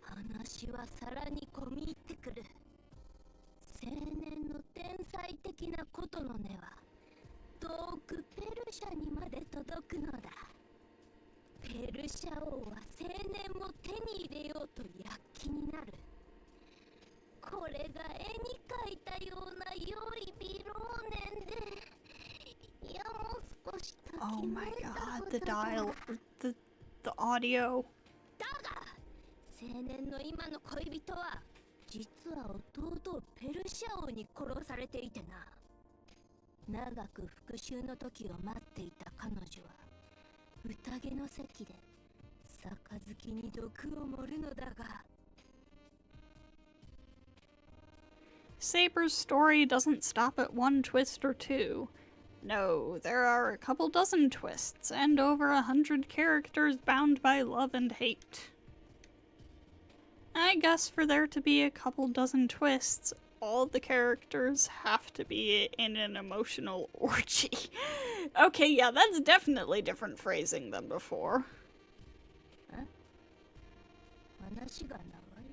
話はさらに込み入ってくる。青年の天才的なことの根は遠くペルシャにまで届くのだ。ペルシャ王は青年を手に入れようと躍起になる。これが絵に描いたような良い美老年で、いやもう少し先 Oh の my 得た god, こと the だ。 dial, the audio. だが青年の今の恋人は実は弟をペルシャ王に殺されていてな。長く復讐の時を待っていた彼女は宴の席で杯に毒を盛るのだが。 Saber's story doesn't stop at one twist or two. No, there are a couple dozen twists and over 100 characters bound by love and hate. I guess for there to be a couple dozen twists, all the characters have to be in an emotional orgy. Okay, yeah, that's definitely different phrasing than before. 話が長い。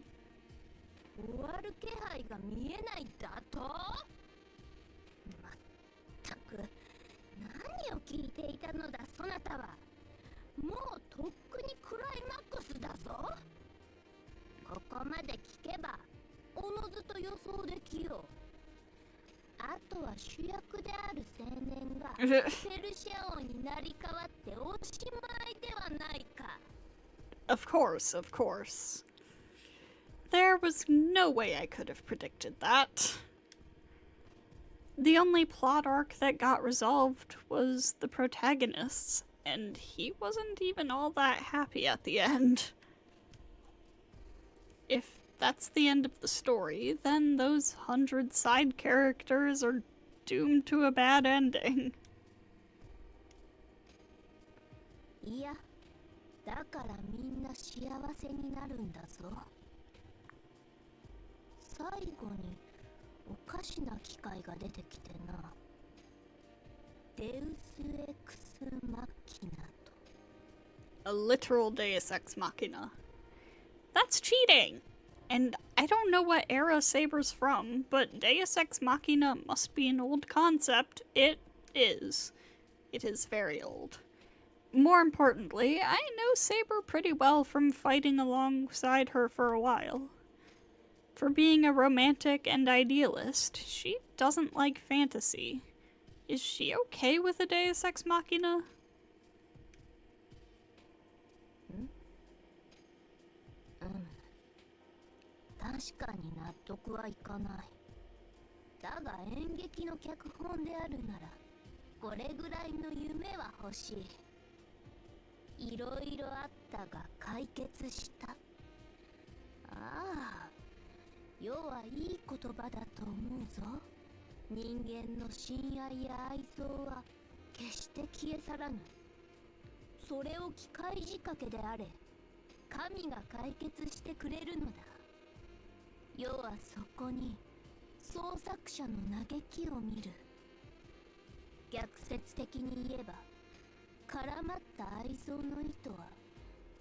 終わる気配が見えないだと。まったく何を聞いていたのだそなたは。もうとっくにクライマックスだぞ。ここまで聞けばおのずと予想できよう。あとは主役である青年がペルシア王になり変わっておしまいではないか。 Of course, of course. There was no way I could have predicted that. The only plot arc that got resolved was the protagonist's, and he wasn't even all that happy at the end. If that's the end of the story, then those 100 side characters are doomed to a bad ending. いや、だからみんな幸せになるんだぞ。最後におかしな機械が出てきてな。デウスエクスマキナと。 A literal Deus Ex Machina. That's cheating! And I don't know what era Saber's from, but Deus Ex Machina must be an old concept. It is. It is very old. More importantly, I know Saber pretty well from fighting alongside her for a while. For being a romantic and idealist, she doesn't like fantasy. Is she okay with a Deus Ex Machina? 確かに納得はいかない。だが演劇の脚本であるならこれぐらいの夢は欲しい。いろいろあったが解決した。ああ、要はいい言葉だと思うぞ。人間の親愛や愛憎は決して消え去らぬ。それを機械仕掛けであれ、神が解決してくれるのだ。要はそこに創作者の嘆きを見る。逆説的に言えば、絡まった愛憎の糸は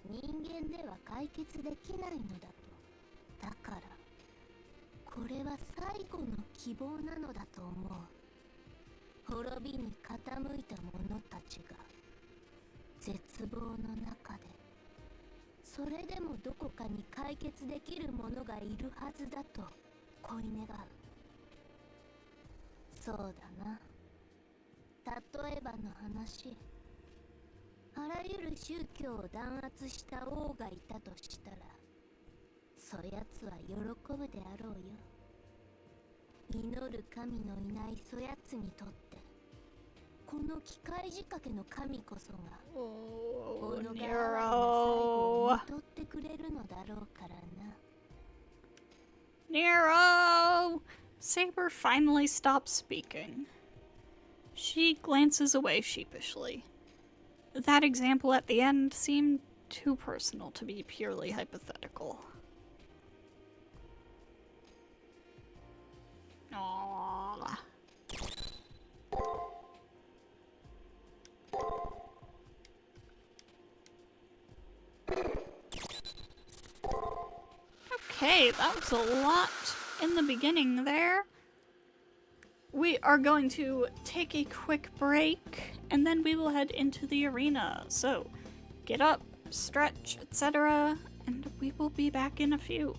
人間では解決できないのだと。だからこれは最後の希望なのだと思う。滅びに傾いた者たちが絶望の中で、それでもどこかに解決できる者がいるはずだと恋願う。そうだな。例えばの話、あらゆる宗教を弾圧した王がいたとしたら、そやつは喜ぶであろうよ。祈る神のいないそやつにとってこの機械仕掛けの神こそが Oh, 己が哀れな最後を Nero. 見とってくれるのだろうからな。 Nero! Saber finally stops speaking. She glances away sheepishly. That example at the end seemed too personal to be purely hypothetical. Aww. Okay, that was a lot in the beginning there. We are going to take a quick break, and then we will head into the arena. So, get up, stretch, etc., and we will be back in a few.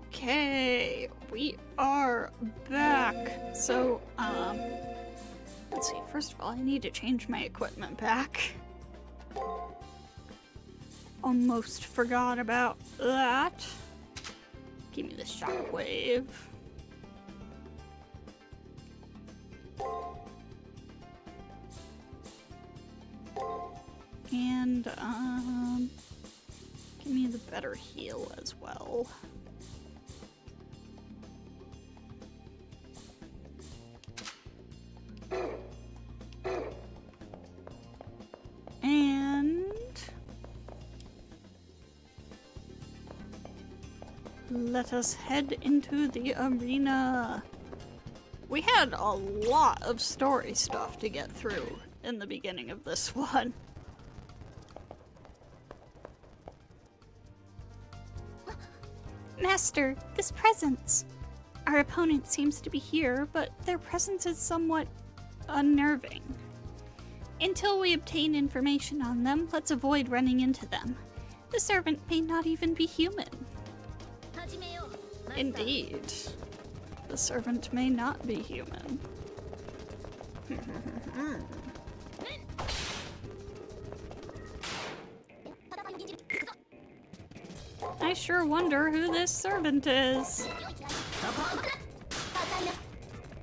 Okay, we are back. So, let's see. First of all, I need to change my equipment back. Almost forgot about that. Give me the shockwave. And, give me the better heal as well. And let us head into the arena. We had a lot of story stuff to get through in the beginning of this one. Master, this presence. Our opponent seems to be here, but their presence is somewhat unnerving. Until we obtain information on them, let's avoid running into them. The servant may not even be human. Indeed. The servant may not be human. I sure wonder who this servant is.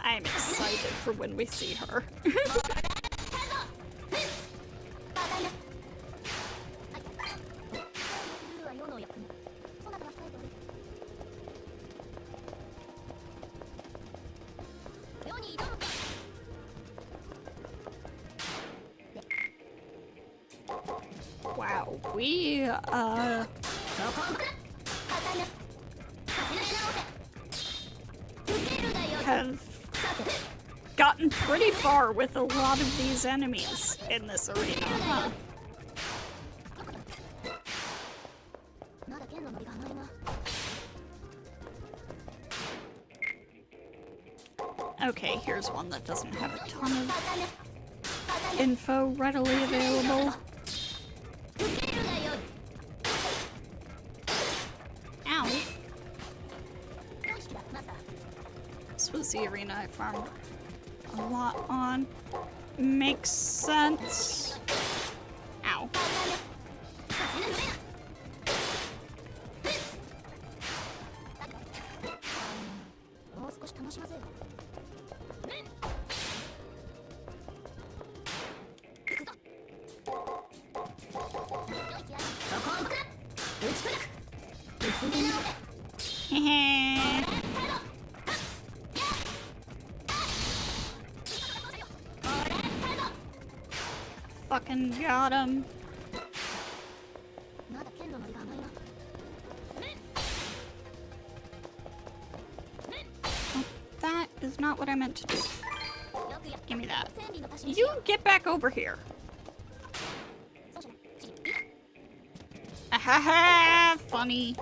I'm excited for when we see her. Wow, we, have gotten pretty far with a lot of these enemies in this arena, huh? Okay, here's one that doesn't have a ton of info readily available. Ow. This was the arena I farmed a lot on. Makes sense. Ow. Fucking got him. Oh, that is not what I meant to do. Give me that. You get back over here. Ahaha, funny.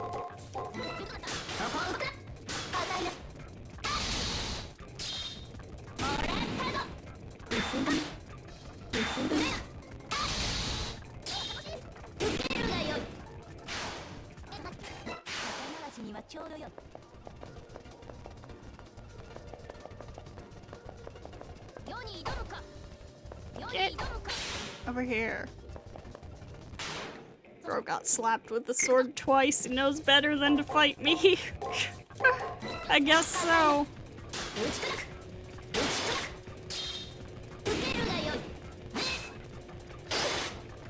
Get over here. Bro got slapped with the sword twice. He knows better than to fight me. I guess so.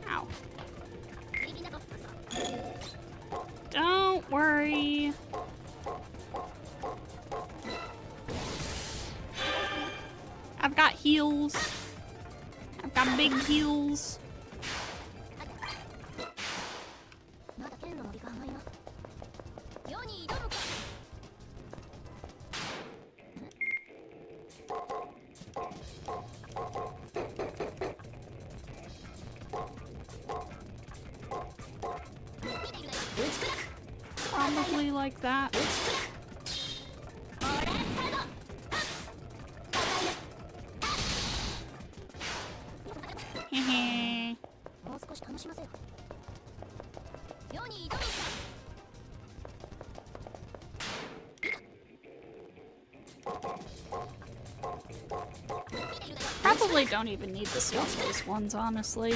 Ow. Don't worry. I've got heals. I've got big heals. Probably like that. Hehe. probably don't even need to stop those ones, honestly.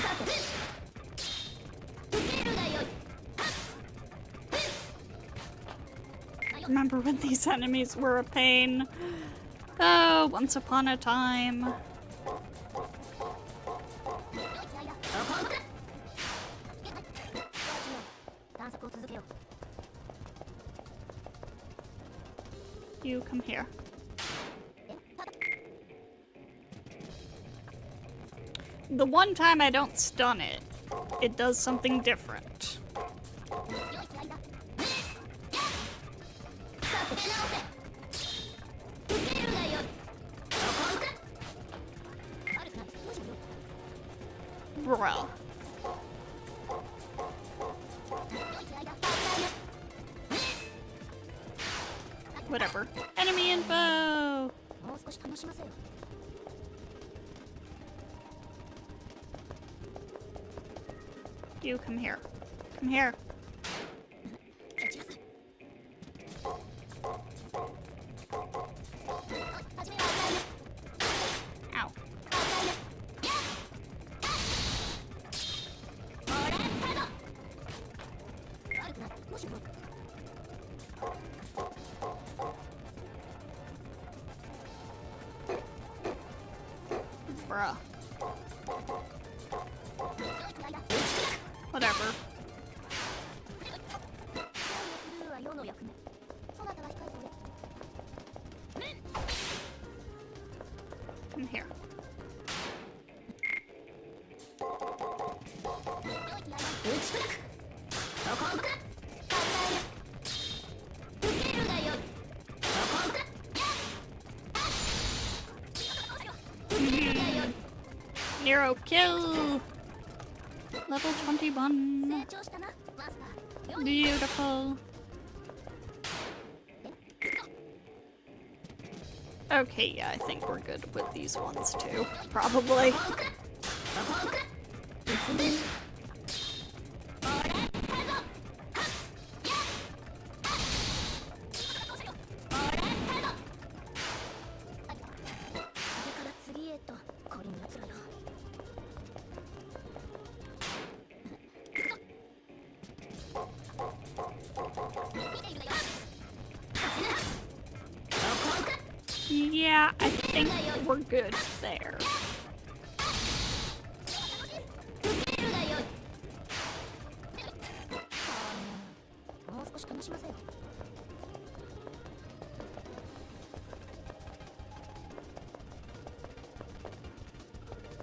Remember when these enemies were a pain? Oh, once upon a time. You come here. The one time I don't stun it, it does something different. Bruh. Whatever. Enemy info! You come here. Come here. Ow. Bruh. Whatever. Come here. Nero kill! Level 21. Beautiful. Okay, yeah, I think we're good with these ones too. Probably. Yeah, I think we're good there.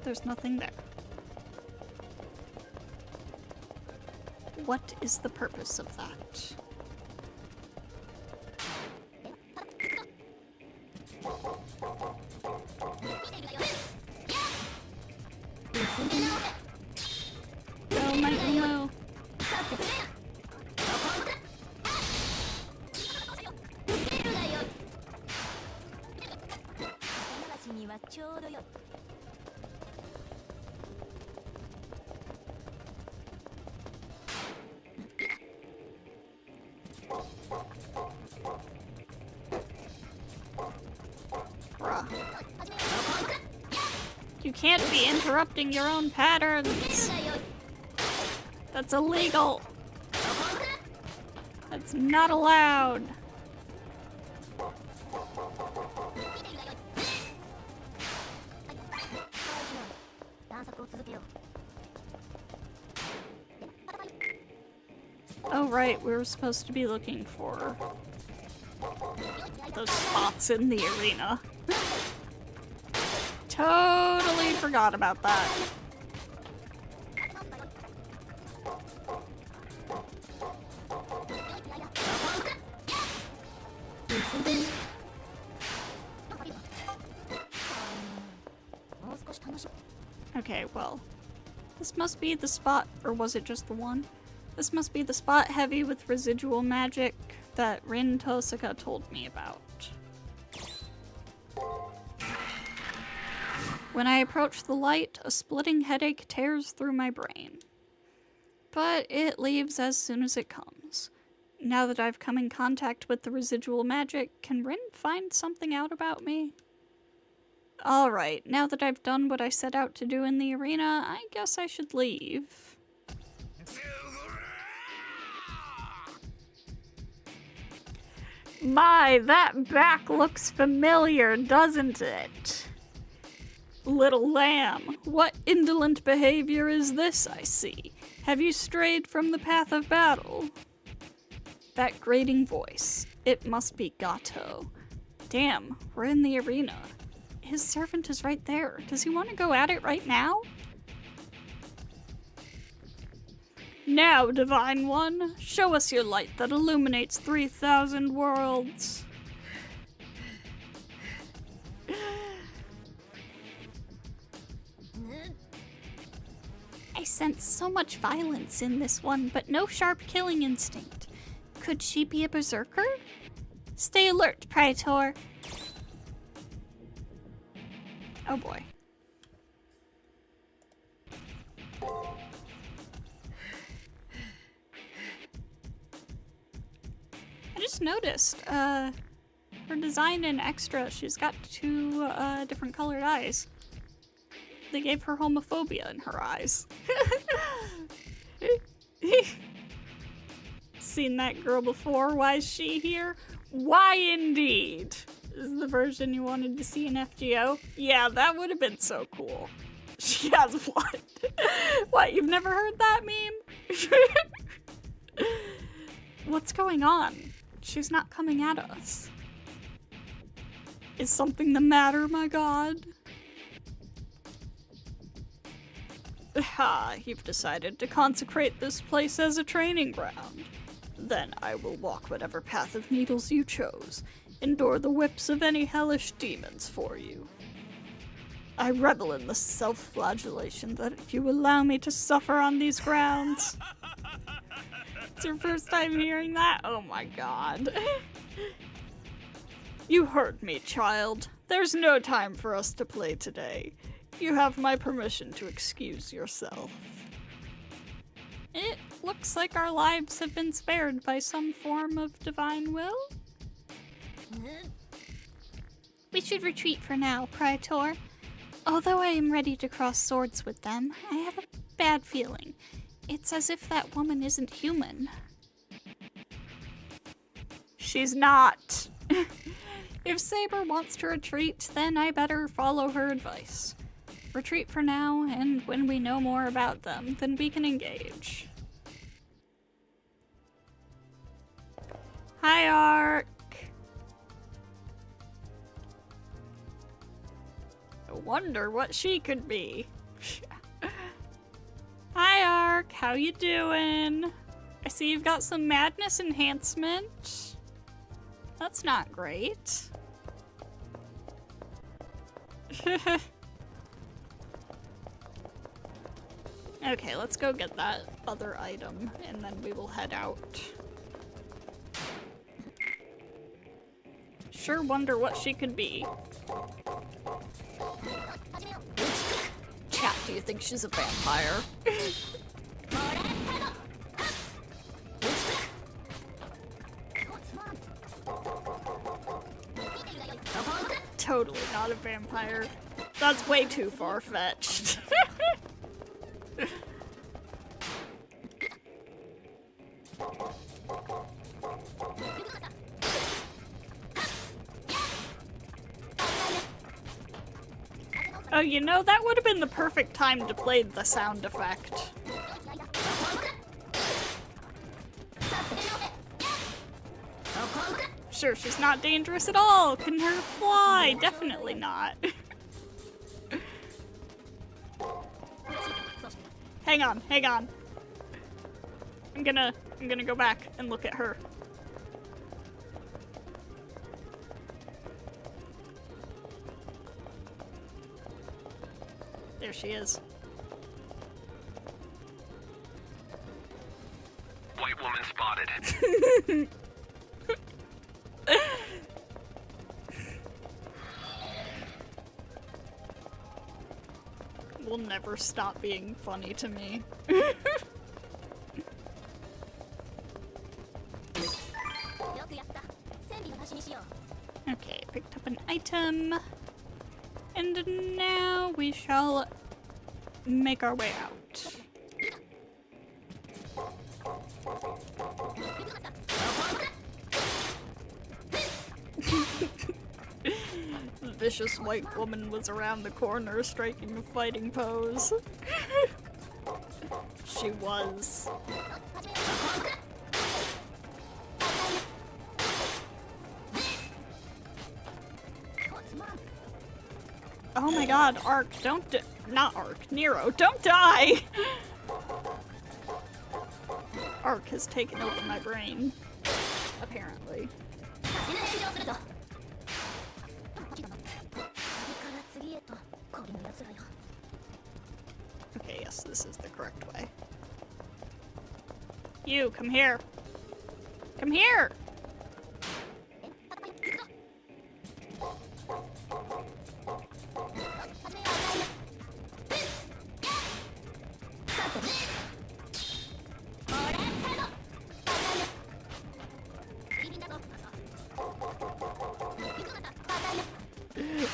There's nothing there. What is the purpose of that? Oh my Umo. Bruh. You can't be interrupting your own patterns. That's illegal. That's not allowed. Oh right, we were supposed to be looking for those spots in the arena. Totally forgot about that. Okay, well, this must be the spot, or was it just the one? This must be the spot heavy with residual magic that Rin Tosaka told me about. When I approach the light, a splitting headache tears through my brain. But it leaves as soon as it comes. Now that I've come in contact with the residual magic, can Rin find something out about me? Alright, now that I've done what I set out to do in the arena, I guess I should leave. My, that back looks familiar, doesn't it? Little lamb, what indolent behavior is this I see? Have you strayed from the path of battle? That grating voice. It must be Gato. Damn, we're in the arena. His servant is right there. Does he want to go at it right now? Now, Divine One, show us your light that illuminates 3,000 worlds. I sense so much violence in this one, but no sharp killing instinct. Could she be a berserker? Stay alert, Praetor. Oh boy. I just noticed, her design in Extra, she's got two, different colored eyes. They gave her homophobia in her eyes. Seen that girl before? Why is she here? Why indeed? Is the version you wanted to see in FGO? Yeah, that would have been so cool. She has what? What, you've never heard that meme? What's going on? She's not coming at us. Is something the matter, my god? Ha, you've decided to consecrate this place as a training ground. Then I will walk whatever path of needles you chose, endure the whips of any hellish demons for you. I revel in the self-flagellation that you allow me to suffer on these grounds. It's your first time hearing that? Oh my god. You heard me, child. There's no time for us to play today. You have my permission to excuse yourself. It looks like our lives have been spared by some form of divine will. We should retreat for now, Praetor. Although I am ready to cross swords with them, I have a bad feeling. It's as if that woman isn't human. She's not. If Saber wants to retreat, then I better follow her advice. Retreat for now, and when we know more about them, then we can engage. Hi, Ark. I wonder what she could be. Hi, Ark. How you doing? I see you've got some madness enhancement. That's not great. Okay, let's go get that other item, and then we will head out. Sure wonder what she could be. Chat, do you think she's a vampire? Totally not a vampire. That's way too far-fetched. Oh, you know, that would have been the perfect time to play the sound effect. Sure, she's not dangerous at all. Can her fly? Definitely not. Hang on, hang on. I'm gonna go back and look at her. There she is. White woman spotted. Will never stop being funny to me. Okay, picked up an item. And now we shall make our way out. The vicious white woman was around the corner striking a fighting pose. She was. Oh my god, Ark, not Ark, Nero, don't die! Ark has taken over my brain. Apparently. Okay, yes, this is the correct way. You, come here. Come here!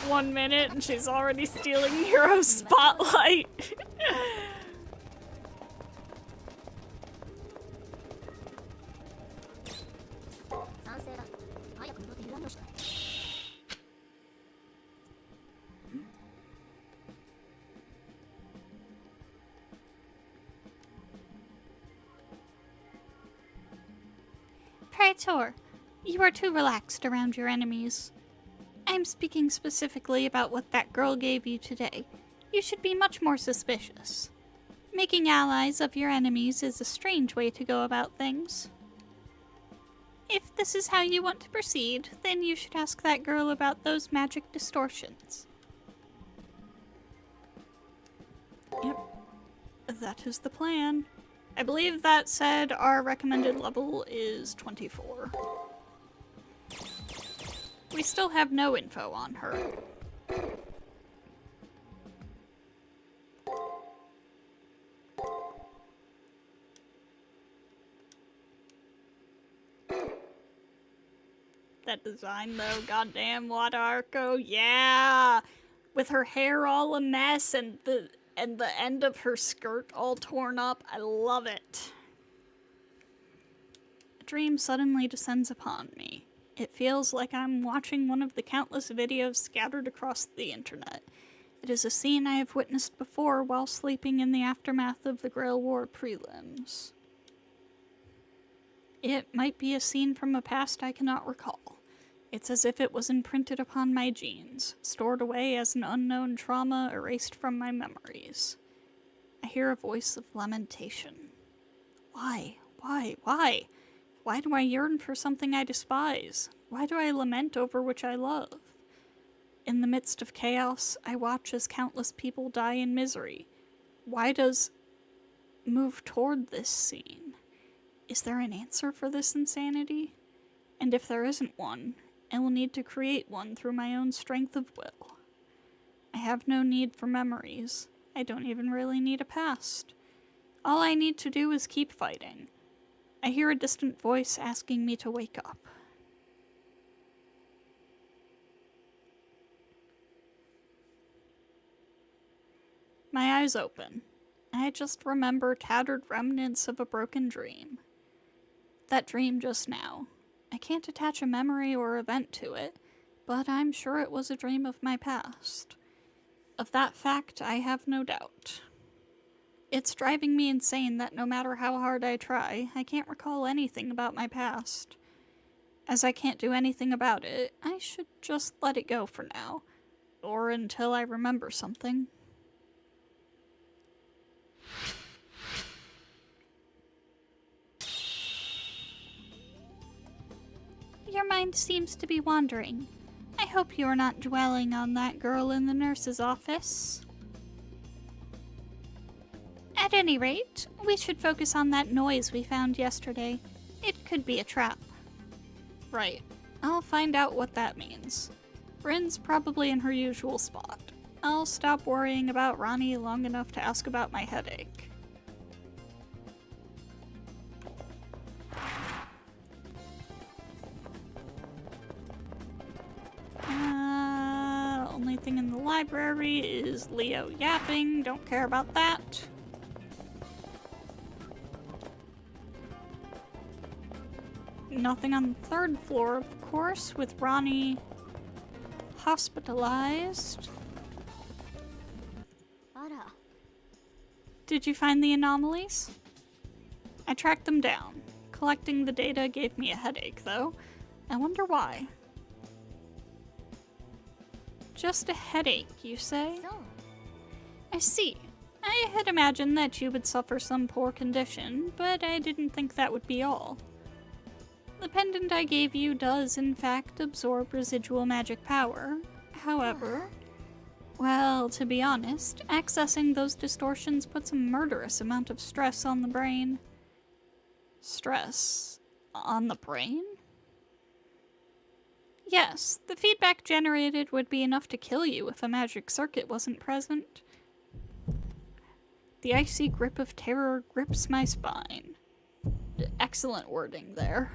One minute and she's already stealing Nero's spotlight. Praetor, you are too relaxed around your enemies. I'm speaking specifically about what that girl gave you today. You should be much more suspicious. Making allies of your enemies is a strange way to go about things. If this is how you want to proceed, then you should ask that girl about those magic distortions. Yep, that is the plan. I believe that said our recommended level is 24. We still have no info on her. That design though, goddamn Wadarko, yeah! With her hair all a mess and the end of her skirt all torn up, I love it. A dream suddenly descends upon me. It feels like I'm watching one of the countless videos scattered across the internet. It is a scene I have witnessed before while sleeping in the aftermath of the Grail War prelims. It might be a scene from a past I cannot recall. It's as if it was imprinted upon my genes, stored away as an unknown trauma erased from my memories. I hear a voice of lamentation. Why? Why? Why? Why do I yearn for something I despise? Why do I lament over which I love? In the midst of chaos, I watch as countless people die in misery. Why does move toward this scene? Is there an answer for this insanity? And if there isn't one, I will need to create one through my own strength of will. I have no need for memories. I don't even really need a past. All I need to do is keep fighting. I hear a distant voice asking me to wake up. My eyes open. I just remember tattered remnants of a broken dream. That dream just now. I can't attach a memory or event to it, but I'm sure it was a dream of my past. Of that fact, I have no doubt. It's driving me insane that no matter how hard I try, I can't recall anything about my past. As I can't do anything about it, I should just let it go for now. Or until I remember something. Your mind seems to be wandering. I hope you are not dwelling on that girl in the nurse's office. At any rate, we should focus on that noise we found yesterday. It could be a trap. Right. I'll find out what that means. Bryn's probably in her usual spot. I'll stop worrying about Rani long enough to ask about my headache. Only thing Nothing in the library. Is Leo yapping? Don't care about that. Nothing on the 3rd floor, of course, with Ronnie hospitalized. あら、 Did you find the anomalies? I tracked them down. Collecting the data gave me a headache, though. I wonder why. Just a headache, you say? そう。 I see. I had imagined that you would suffer some poor condition, but I didn't think that would be all. The pendant I gave you does, in fact, absorb residual magic power. However, well, to be honest, accessing those distortions puts a murderous amount of stress on the brain. Stress on the brain? Yes, the feedback generated would be enough to kill you if a magic circuit wasn't present. The icy grip of terror grips my spine. Excellent wording there.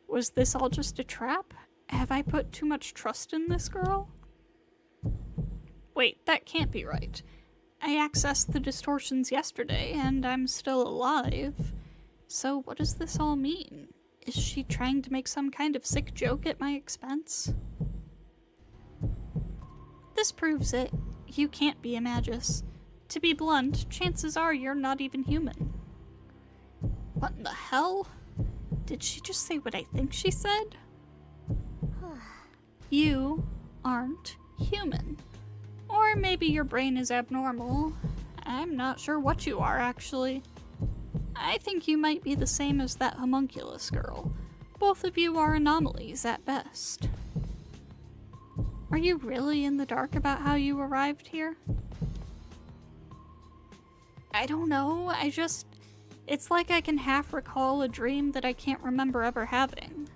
Was this all just a trap? Have I put too much trust in this girl? Wait, that can't be right. I accessed the distortions yesterday, and I'm still alive. So what does this all mean? Is she trying to make some kind of sick joke at my expense? This proves it. You can't be a magus. To be blunt, chances are you're not even human. What in the hell? Did she just say what I think she said? You aren't human. Or maybe your brain is abnormal. I'm not sure what you are, actually. I think you might be the same as that homunculus girl. Both of you are anomalies at best. Are you really in the dark about how you arrived here? I don't know, it's like I can half recall a dream that I can't remember ever having.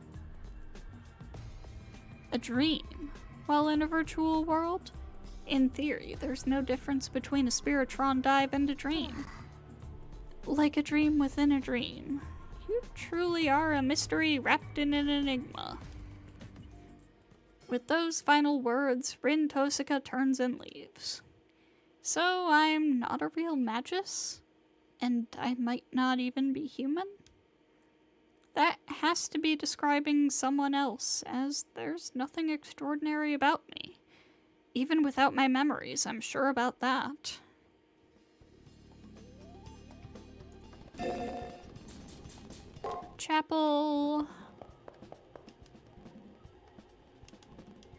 A dream? While in a virtual world? In theory, there's no difference between a Spiritron dive and a dream. Like a dream within a dream. You truly are a mystery wrapped in an enigma. With those final words, Rin Tosaka turns and leaves. So I'm not a real magus? And I might not even be human? That has to be describing someone else, as there's nothing extraordinary about me. Even without my memories, I'm sure about that. Chapel.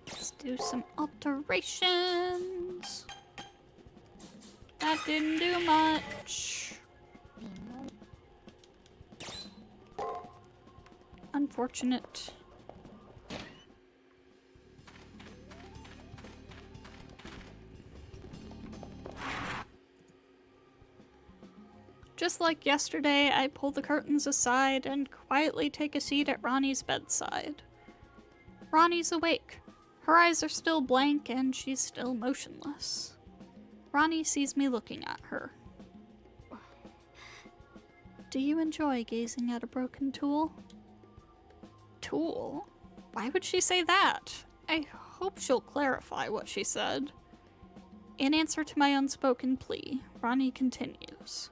Let's do some alterations. That didn't do much. Unfortunate. Just like yesterday, I pull the curtains aside and quietly take a seat at Ronnie's bedside. Ronnie's awake. Her eyes are still blank and she's still motionless. Ronnie sees me looking at her. Do you enjoy gazing at a broken tool? Tool? Why would she say that? I hope she'll clarify what she said. In answer to my unspoken plea, Ronnie continues.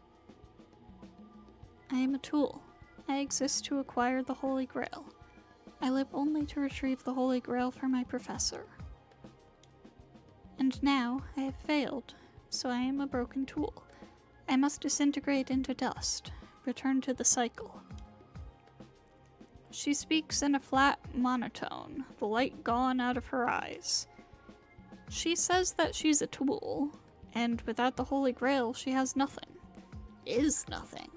I am a tool. I exist to acquire the Holy Grail. I live only to retrieve the Holy Grail for my professor. And now I have failed, so I am a broken tool. I must disintegrate into dust, return to the cycle. She speaks in a flat monotone, the light gone out of her eyes. She says that she's a tool, and without the Holy Grail she has nothing. Is nothing.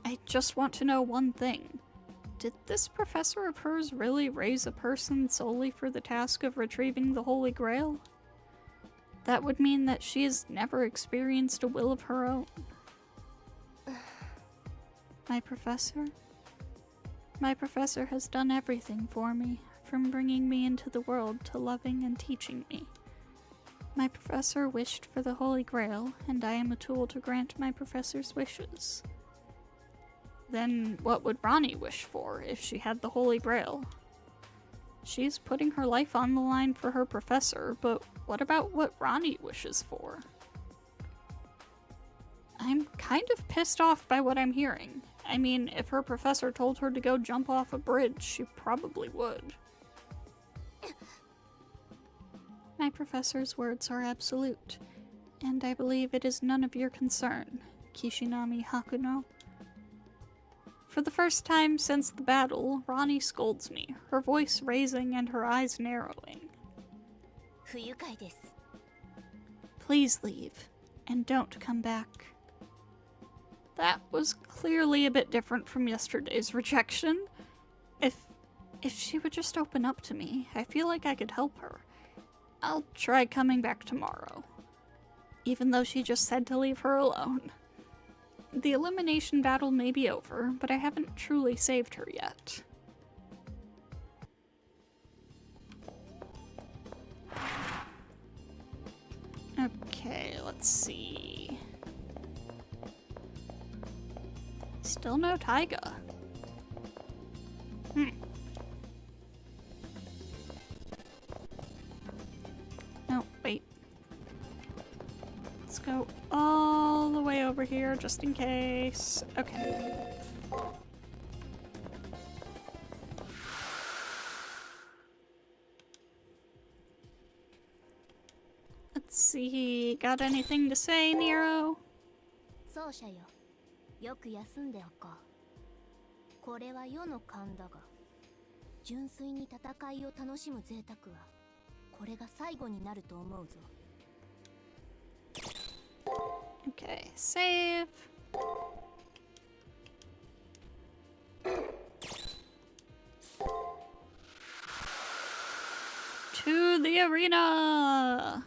I just want to know one thing. Did this professor of hers really raise a person solely for the task of retrieving the Holy Grail? That would mean that she has never experienced a will of her own. My professor? My professor has done everything for me, from bringing me into the world to loving and teaching me. My professor wished for the Holy Grail, and I am a tool to grant my professor's wishes. Then what would Ronnie wish for if she had the Holy Grail? She's putting her life on the line for her professor, but what about what Rani wishes for? I'm kind of pissed off by what I'm hearing. I mean, if her professor told her to go jump off a bridge, she probably would. My professor's words are absolute, and I believe it is none of your concern, Kishinami Hakuno. For the first time since the battle, Rani scolds me, her voice raising and her eyes narrowing. Please leave, and don't come back. That was clearly a bit different from yesterday's rejection. If she would just open up to me, I feel like I could help her. I'll try coming back tomorrow. Even though she just said to leave her alone. The elimination battle may be over, but I haven't truly saved her yet. Okay, let's see. Still no Taiga. No, wait. Let's go all the way over here just in case. Okay. Let's see. Got anything to say, Nero? そうしゃよ。よく休んでおこう。これは世の勘だが、純粋に戦いを楽しむ贅沢は、これが最後になると思うぞ。Okay, save. To the arena!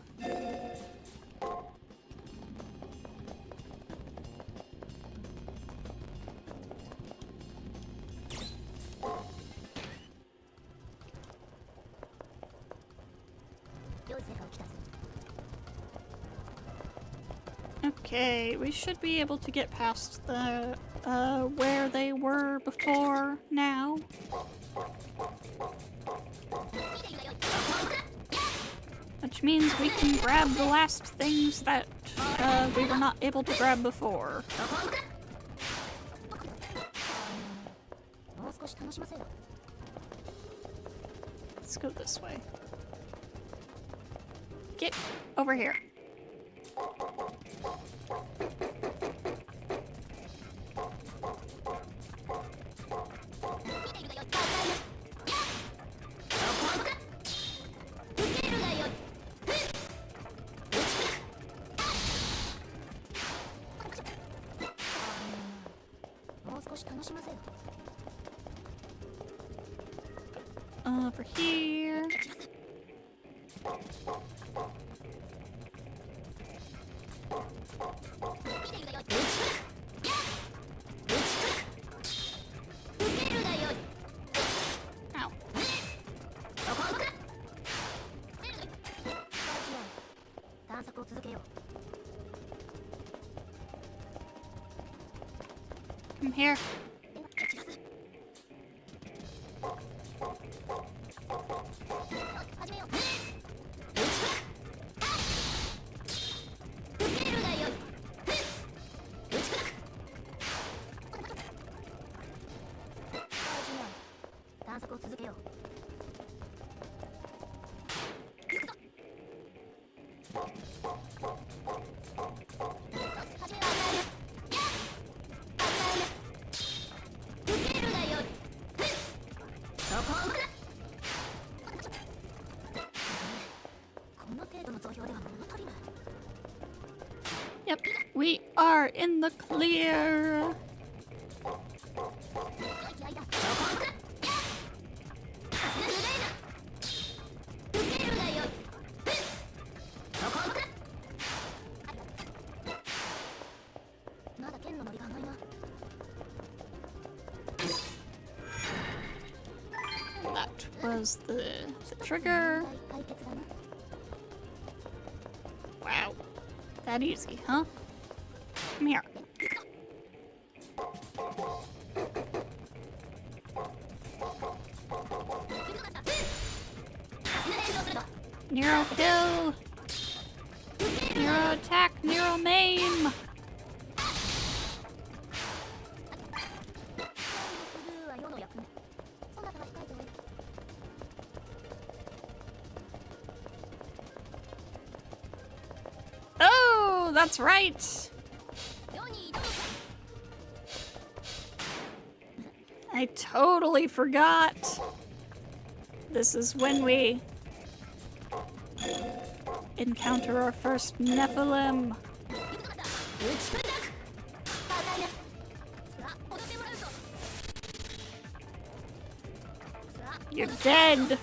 Okay, we should be able to get past the, where they were before now. Which means we can grab the last things that, we were not able to grab before. Let's go this way. Get over here. Over here. Ow. Come here. Yep, we are in the clear. That was the trigger. Wow. That easy, huh? Come here. Nero kill! Nero attack! Nero maim! Oh, that's right! I totally forgot. This is when we encounter our first Nephilim. You're dead.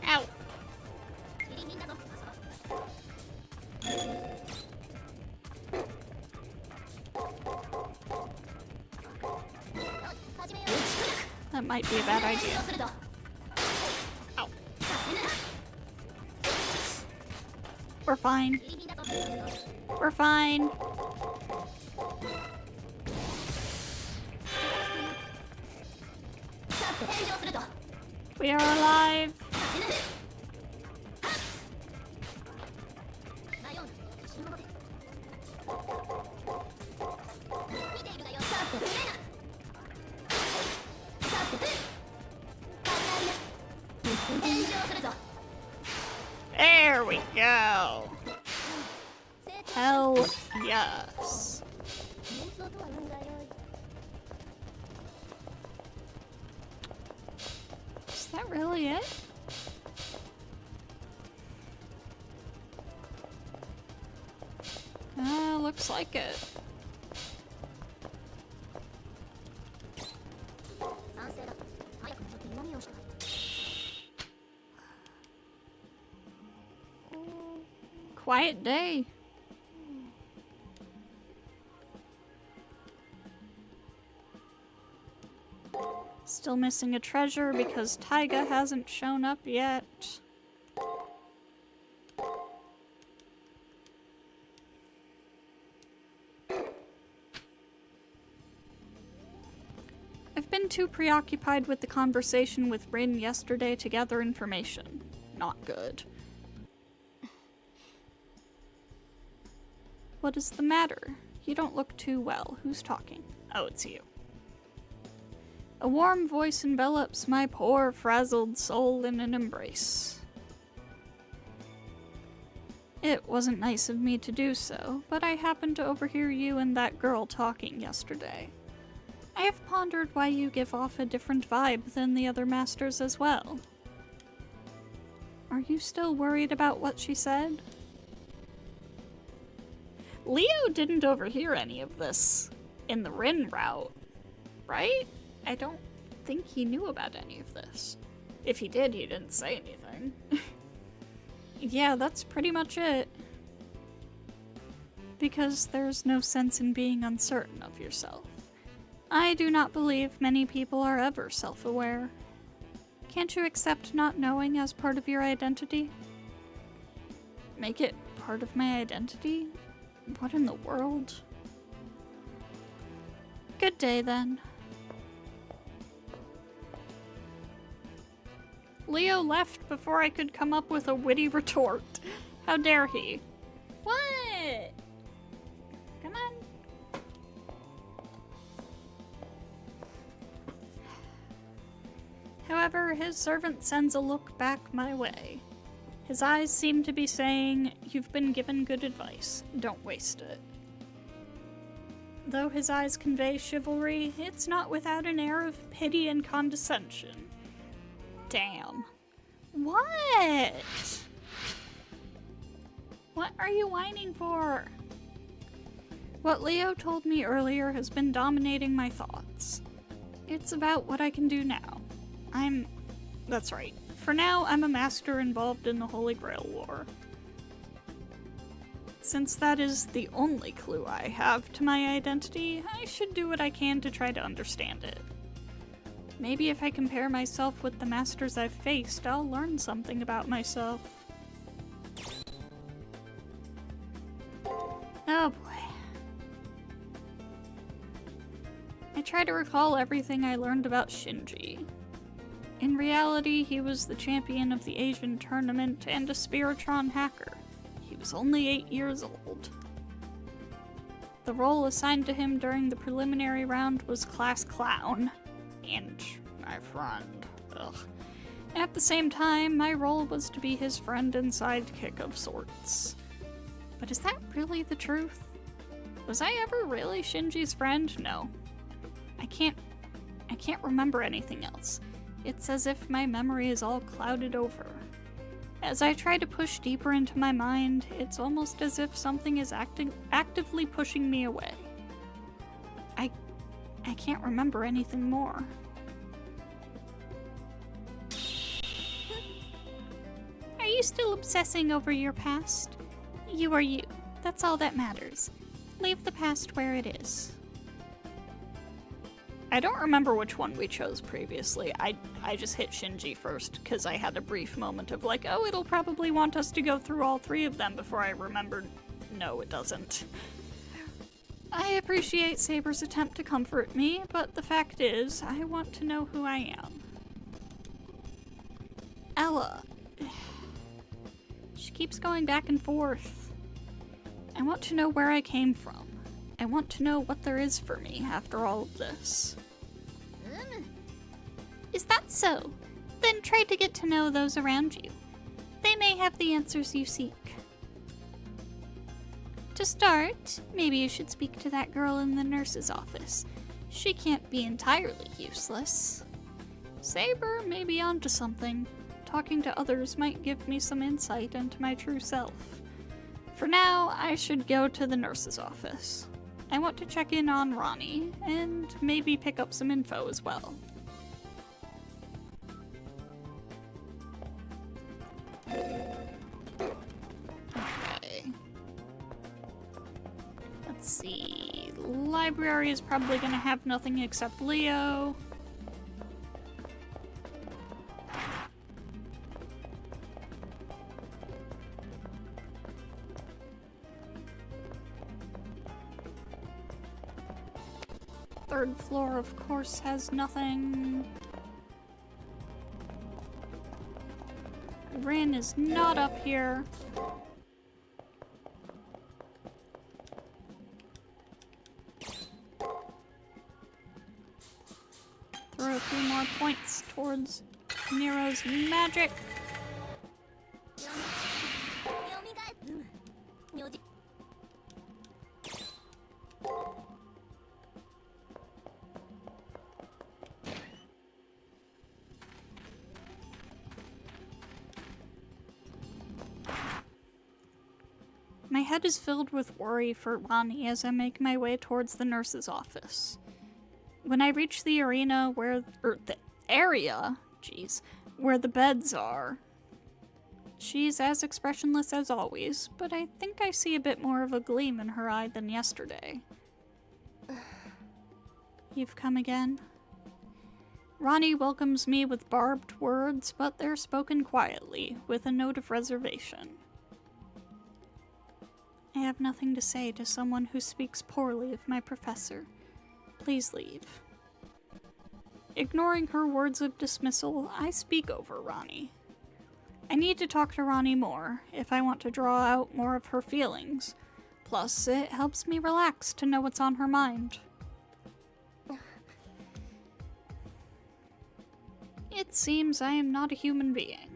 Ow. That might be a bad idea. Ow. We're fine. We're fine. We are alive. There we go. Hell yes. Is that really it? Looks like it. Quiet day. Still missing a treasure because Taiga hasn't shown up yet. I've been too preoccupied with the conversation with Rin yesterday to gather information. Not good. What is the matter? You don't look too well. Who's talking? Oh, it's you. A warm voice envelops my poor, frazzled soul in an embrace. It wasn't nice of me to do so, but I happened to overhear you and that girl talking yesterday. I have pondered why you give off a different vibe than the other masters as well. Are you still worried about what she said? Leo didn't overhear any of this in the Rin route, right? I don't think he knew about any of this. If he did, he didn't say anything. Yeah, that's pretty much it. Because there's no sense in being uncertain of yourself. I do not believe many people are ever self-aware. Can't you accept not knowing as part of your identity? Make it part of my identity? What in the world? Good day, then. Leo left before I could come up with a witty retort. How dare he? What? Come on. However, his servant sends a look back my way. His eyes seem to be saying, "You've been given good advice. Don't waste it." Though his eyes convey chivalry, it's not without an air of pity and condescension. Damn. What? What are you whining for? What Leo told me earlier has been dominating my thoughts. It's about what I can do now. That's right. For now, I'm a master involved in the Holy Grail War. Since that is the only clue I have to my identity, I should do what I can to try to understand it. Maybe if I compare myself with the masters I've faced, I'll learn something about myself. Oh boy. I try to recall everything I learned about Shinji. In reality, he was the champion of the Asian tournament and a Spiritron hacker. He was only 8 years old. The role assigned to him during the preliminary round was class clown. And my friend. Ugh. At the same time, my role was to be his friend and sidekick of sorts. But is that really the truth? Was I ever really Shinji's friend? No. I can't remember anything else. It's as if my memory is all clouded over. As I try to push deeper into my mind, it's almost as if something is actively pushing me away. I can't remember anything more. Are you still obsessing over your past? You are you. That's all that matters. Leave the past where it is. I don't remember which one we chose previously. I just hit Shinji first because I had a brief moment of like, oh, it'll probably want us to go through all three of them before I remembered. No, it doesn't. I appreciate Saber's attempt to comfort me, but the fact is, I want to know who I am. Ella. She keeps going back and forth. I want to know where I came from. I want to know what there is for me after all of this. Is that so? Then try to get to know those around you. They may have the answers you seek. To start, maybe you should speak to that girl in the nurse's office. She can't be entirely useless. Saber may be onto something. Talking to others might give me some insight into my true self. For now, I should go to the nurse's office. I want to check in on Rani, and maybe pick up some info as well. Okay. Let's see. Library is probably gonna have nothing except Leo. Third floor, of course, has nothing. Rin is not up here. Throw a few more points towards Nero's magic. My head is filled with worry for Rani as I make my way towards the nurse's office. When I reach the arena where the area the beds are, she's as expressionless as always, but I think I see a bit more of a gleam in her eye than yesterday. You've come again? Rani welcomes me with barbed words, but they're spoken quietly, with a note of reservation. I have nothing to say to someone who speaks poorly of my professor. Please leave. Ignoring her words of dismissal, I speak over Rani. I need to talk to Rani more if I want to draw out more of her feelings. Plus, it helps me relax to know what's on her mind. It seems I am not a human being.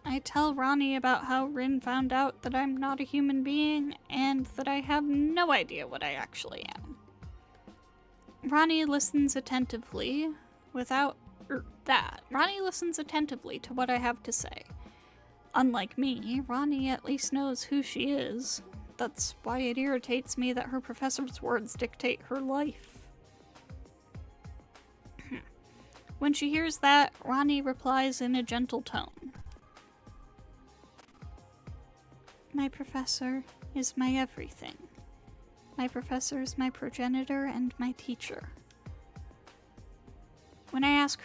I tell Rani about how Rin found out that I'm not a human being and that I have no idea what I actually am. Rani listens attentively Rani listens attentively to what I have to say. Unlike me, Rani at least knows who she is. That's why it irritates me that her professor's words dictate her life. When she hears that, Rani replies in a gentle tone. My professor, is my everything. My professor is my progenitor and my teacher. When I asked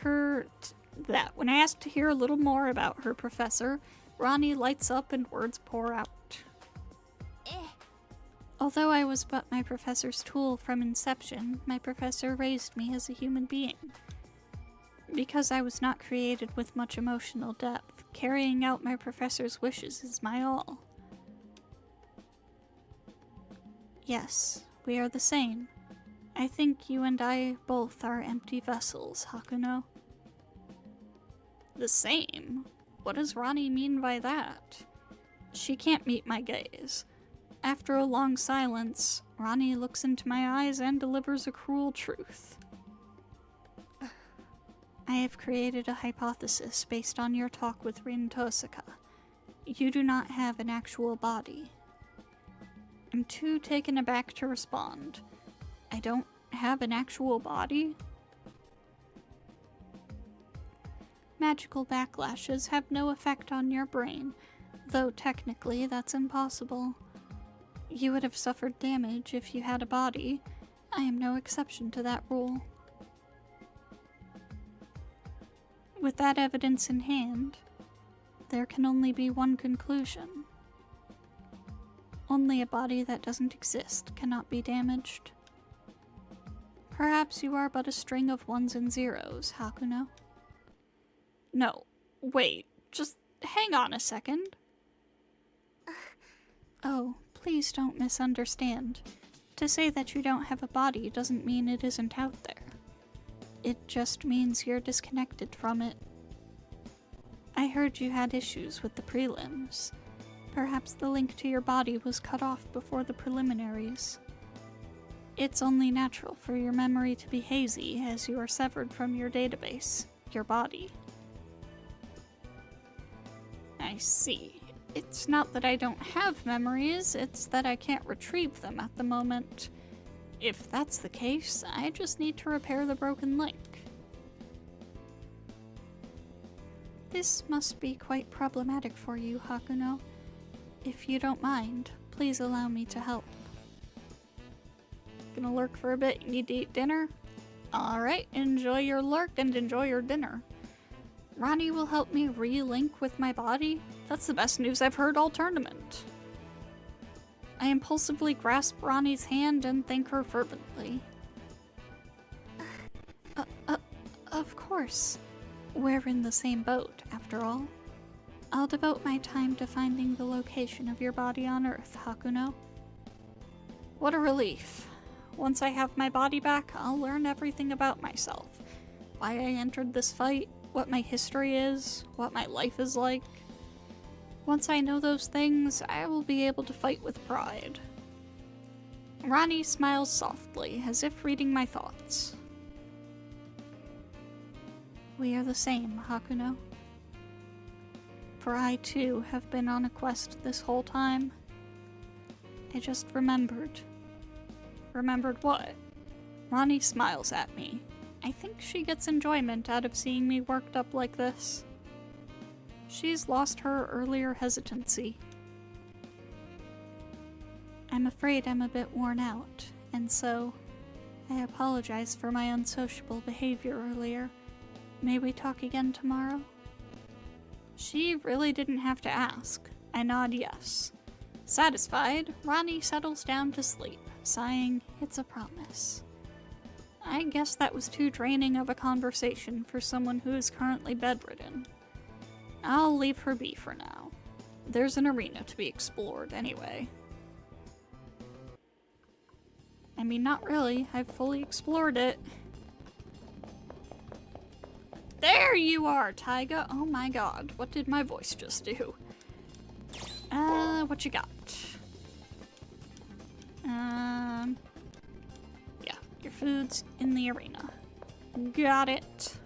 to hear a little more about her professor, Rani lights up and words pour out. Although I was but my professor's tool from inception, my professor raised me as a human being. Because I was not created with much emotional depth, carrying out my professor's wishes is my all. Yes, we are the same. I think you and I both are empty vessels, Hakuno. The same? What does Rani mean by that? She can't meet my gaze. After a long silence, Rani looks into my eyes and delivers a cruel truth. I have created a hypothesis based on your talk with Rin Tosaka. You do not have an actual body. I'm too taken aback to respond. I don't have an actual body? Magical backlashes have no effect on your brain, though technically that's impossible. You would have suffered damage if you had a body. I am no exception to that rule. With that evidence in hand, there can only be one conclusion. Only a body that doesn't exist cannot be damaged. Perhaps you are but a string of ones and zeros, Hakuno. No, wait, just hang on a second. Oh, please don't misunderstand. To say that you don't have a body doesn't mean it isn't out there. It just means you're disconnected from it. I heard you had issues with the prelims. Perhaps the link to your body was cut off before the preliminaries. It's only natural for your memory to be hazy as you are severed from your database, your body. I see. It's not that I don't have memories, it's that I can't retrieve them at the moment. If that's the case, I just need to repair the broken link. This must be quite problematic for you, Hakuno. If you don't mind, please allow me to help. Gonna lurk for a bit, you need to eat dinner? Alright, enjoy your lurk and enjoy your dinner. Rani will help me re-link with my body? That's the best news I've heard all tournament. I impulsively grasp Rani's hand and thank her fervently. Of course. We're in the same boat, after all. I'll devote my time to finding the location of your body on Earth, Hakuno. What a relief. Once I have my body back, I'll learn everything about myself. Why I entered this fight, what my history is, what my life is like. Once I know those things, I will be able to fight with pride. Rani smiles softly, as if reading my thoughts. We are the same, Hakuno. For I, too, have been on a quest this whole time. I just remembered. Remembered what? Rani smiles at me. I think she gets enjoyment out of seeing me worked up like this. She's lost her earlier hesitancy. I'm afraid I'm a bit worn out, and so I apologize for my unsociable behavior earlier. May we talk again tomorrow? She really didn't have to ask. I nod yes. Satisfied, Rani settles down to sleep, sighing, "It's a promise." I guess that was too draining of a conversation for someone who is currently bedridden. I'll leave her be for now. There's an arena to be explored anyway. I mean, not really. I've fully explored it. There you are, Taiga! Oh my god, what did my voice just do? What you got? Yeah, your food's in the arena. Got it.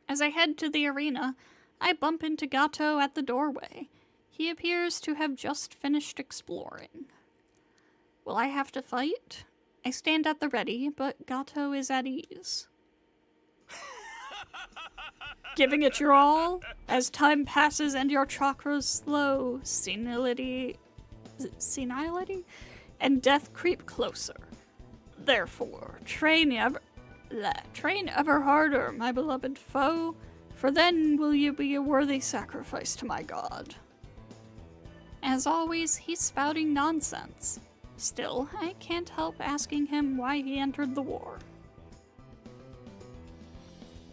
As I head to the arena, I bump into Gato at the doorway. He appears to have just finished exploring. Will I have to fight? I stand at the ready, but Gato is at ease. giving it your all? As time passes and your chakras slow, senility, and death creep closer. Therefore, train ever harder, my beloved foe, for then will you be a worthy sacrifice to my god. As always, he's spouting nonsense. Still, I can't help asking him why he entered the war.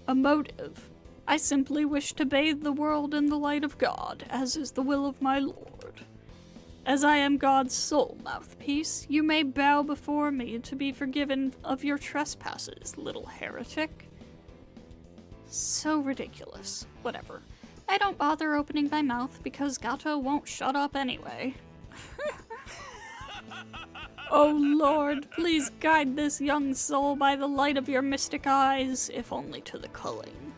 A motive. I simply wish to bathe the world in the light of God, as is the will of my Lord. As I am God's sole mouthpiece, you may bow before me to be forgiven of your trespasses, little heretic. So ridiculous. Whatever. I don't bother opening my mouth because Gato won't shut up anyway. Oh Lord, please guide this young soul by the light of your mystic eyes, if only to the culling.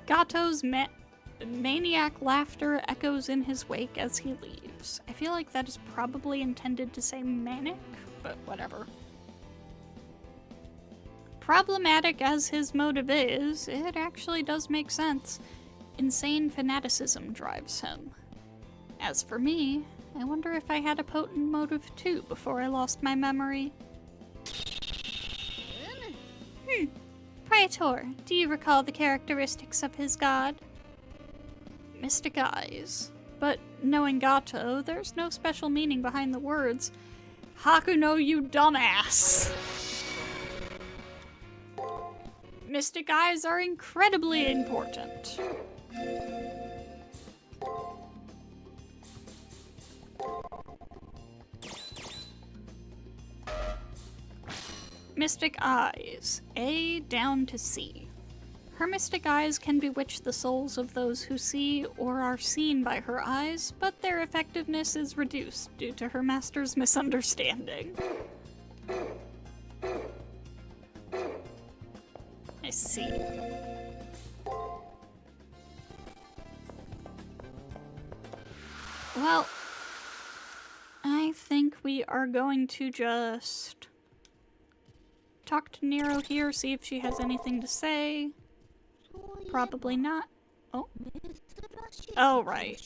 Gato's maniac laughter echoes in his wake as he leaves. I feel like that is probably intended to say manic, but whatever. Problematic as his motive is, it actually does make sense. Insane fanaticism drives him. As for me, I wonder if I had a potent motive too before I lost my memory. Praetor, do you recall the characteristics of his god? Mystic eyes. But knowing Gato, there's no special meaning behind the words. Hakuno, you dumbass! Mystic eyes are incredibly important. Mystic eyes, A down to C. Her mystic eyes can bewitch the souls of those who see or are seen by her eyes, but their effectiveness is reduced due to her master's misunderstanding. I see. Well, I think we are going to just talk to Nero here, see if she has anything to say. Probably not. Oh. Oh, right.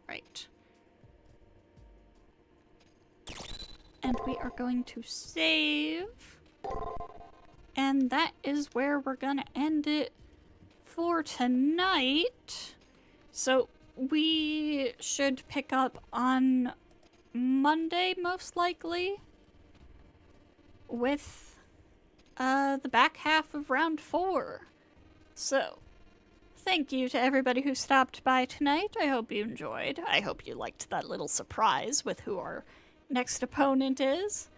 Right. And we are going to save. And that is where we're gonna end it for tonight. So we should pick up on Monday, most likely, with the back half of round 4. So, thank you to everybody who stopped by tonight. I hope you enjoyed. I hope you liked that little surprise with who our next opponent is.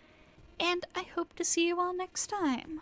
And I hope to see you all next time.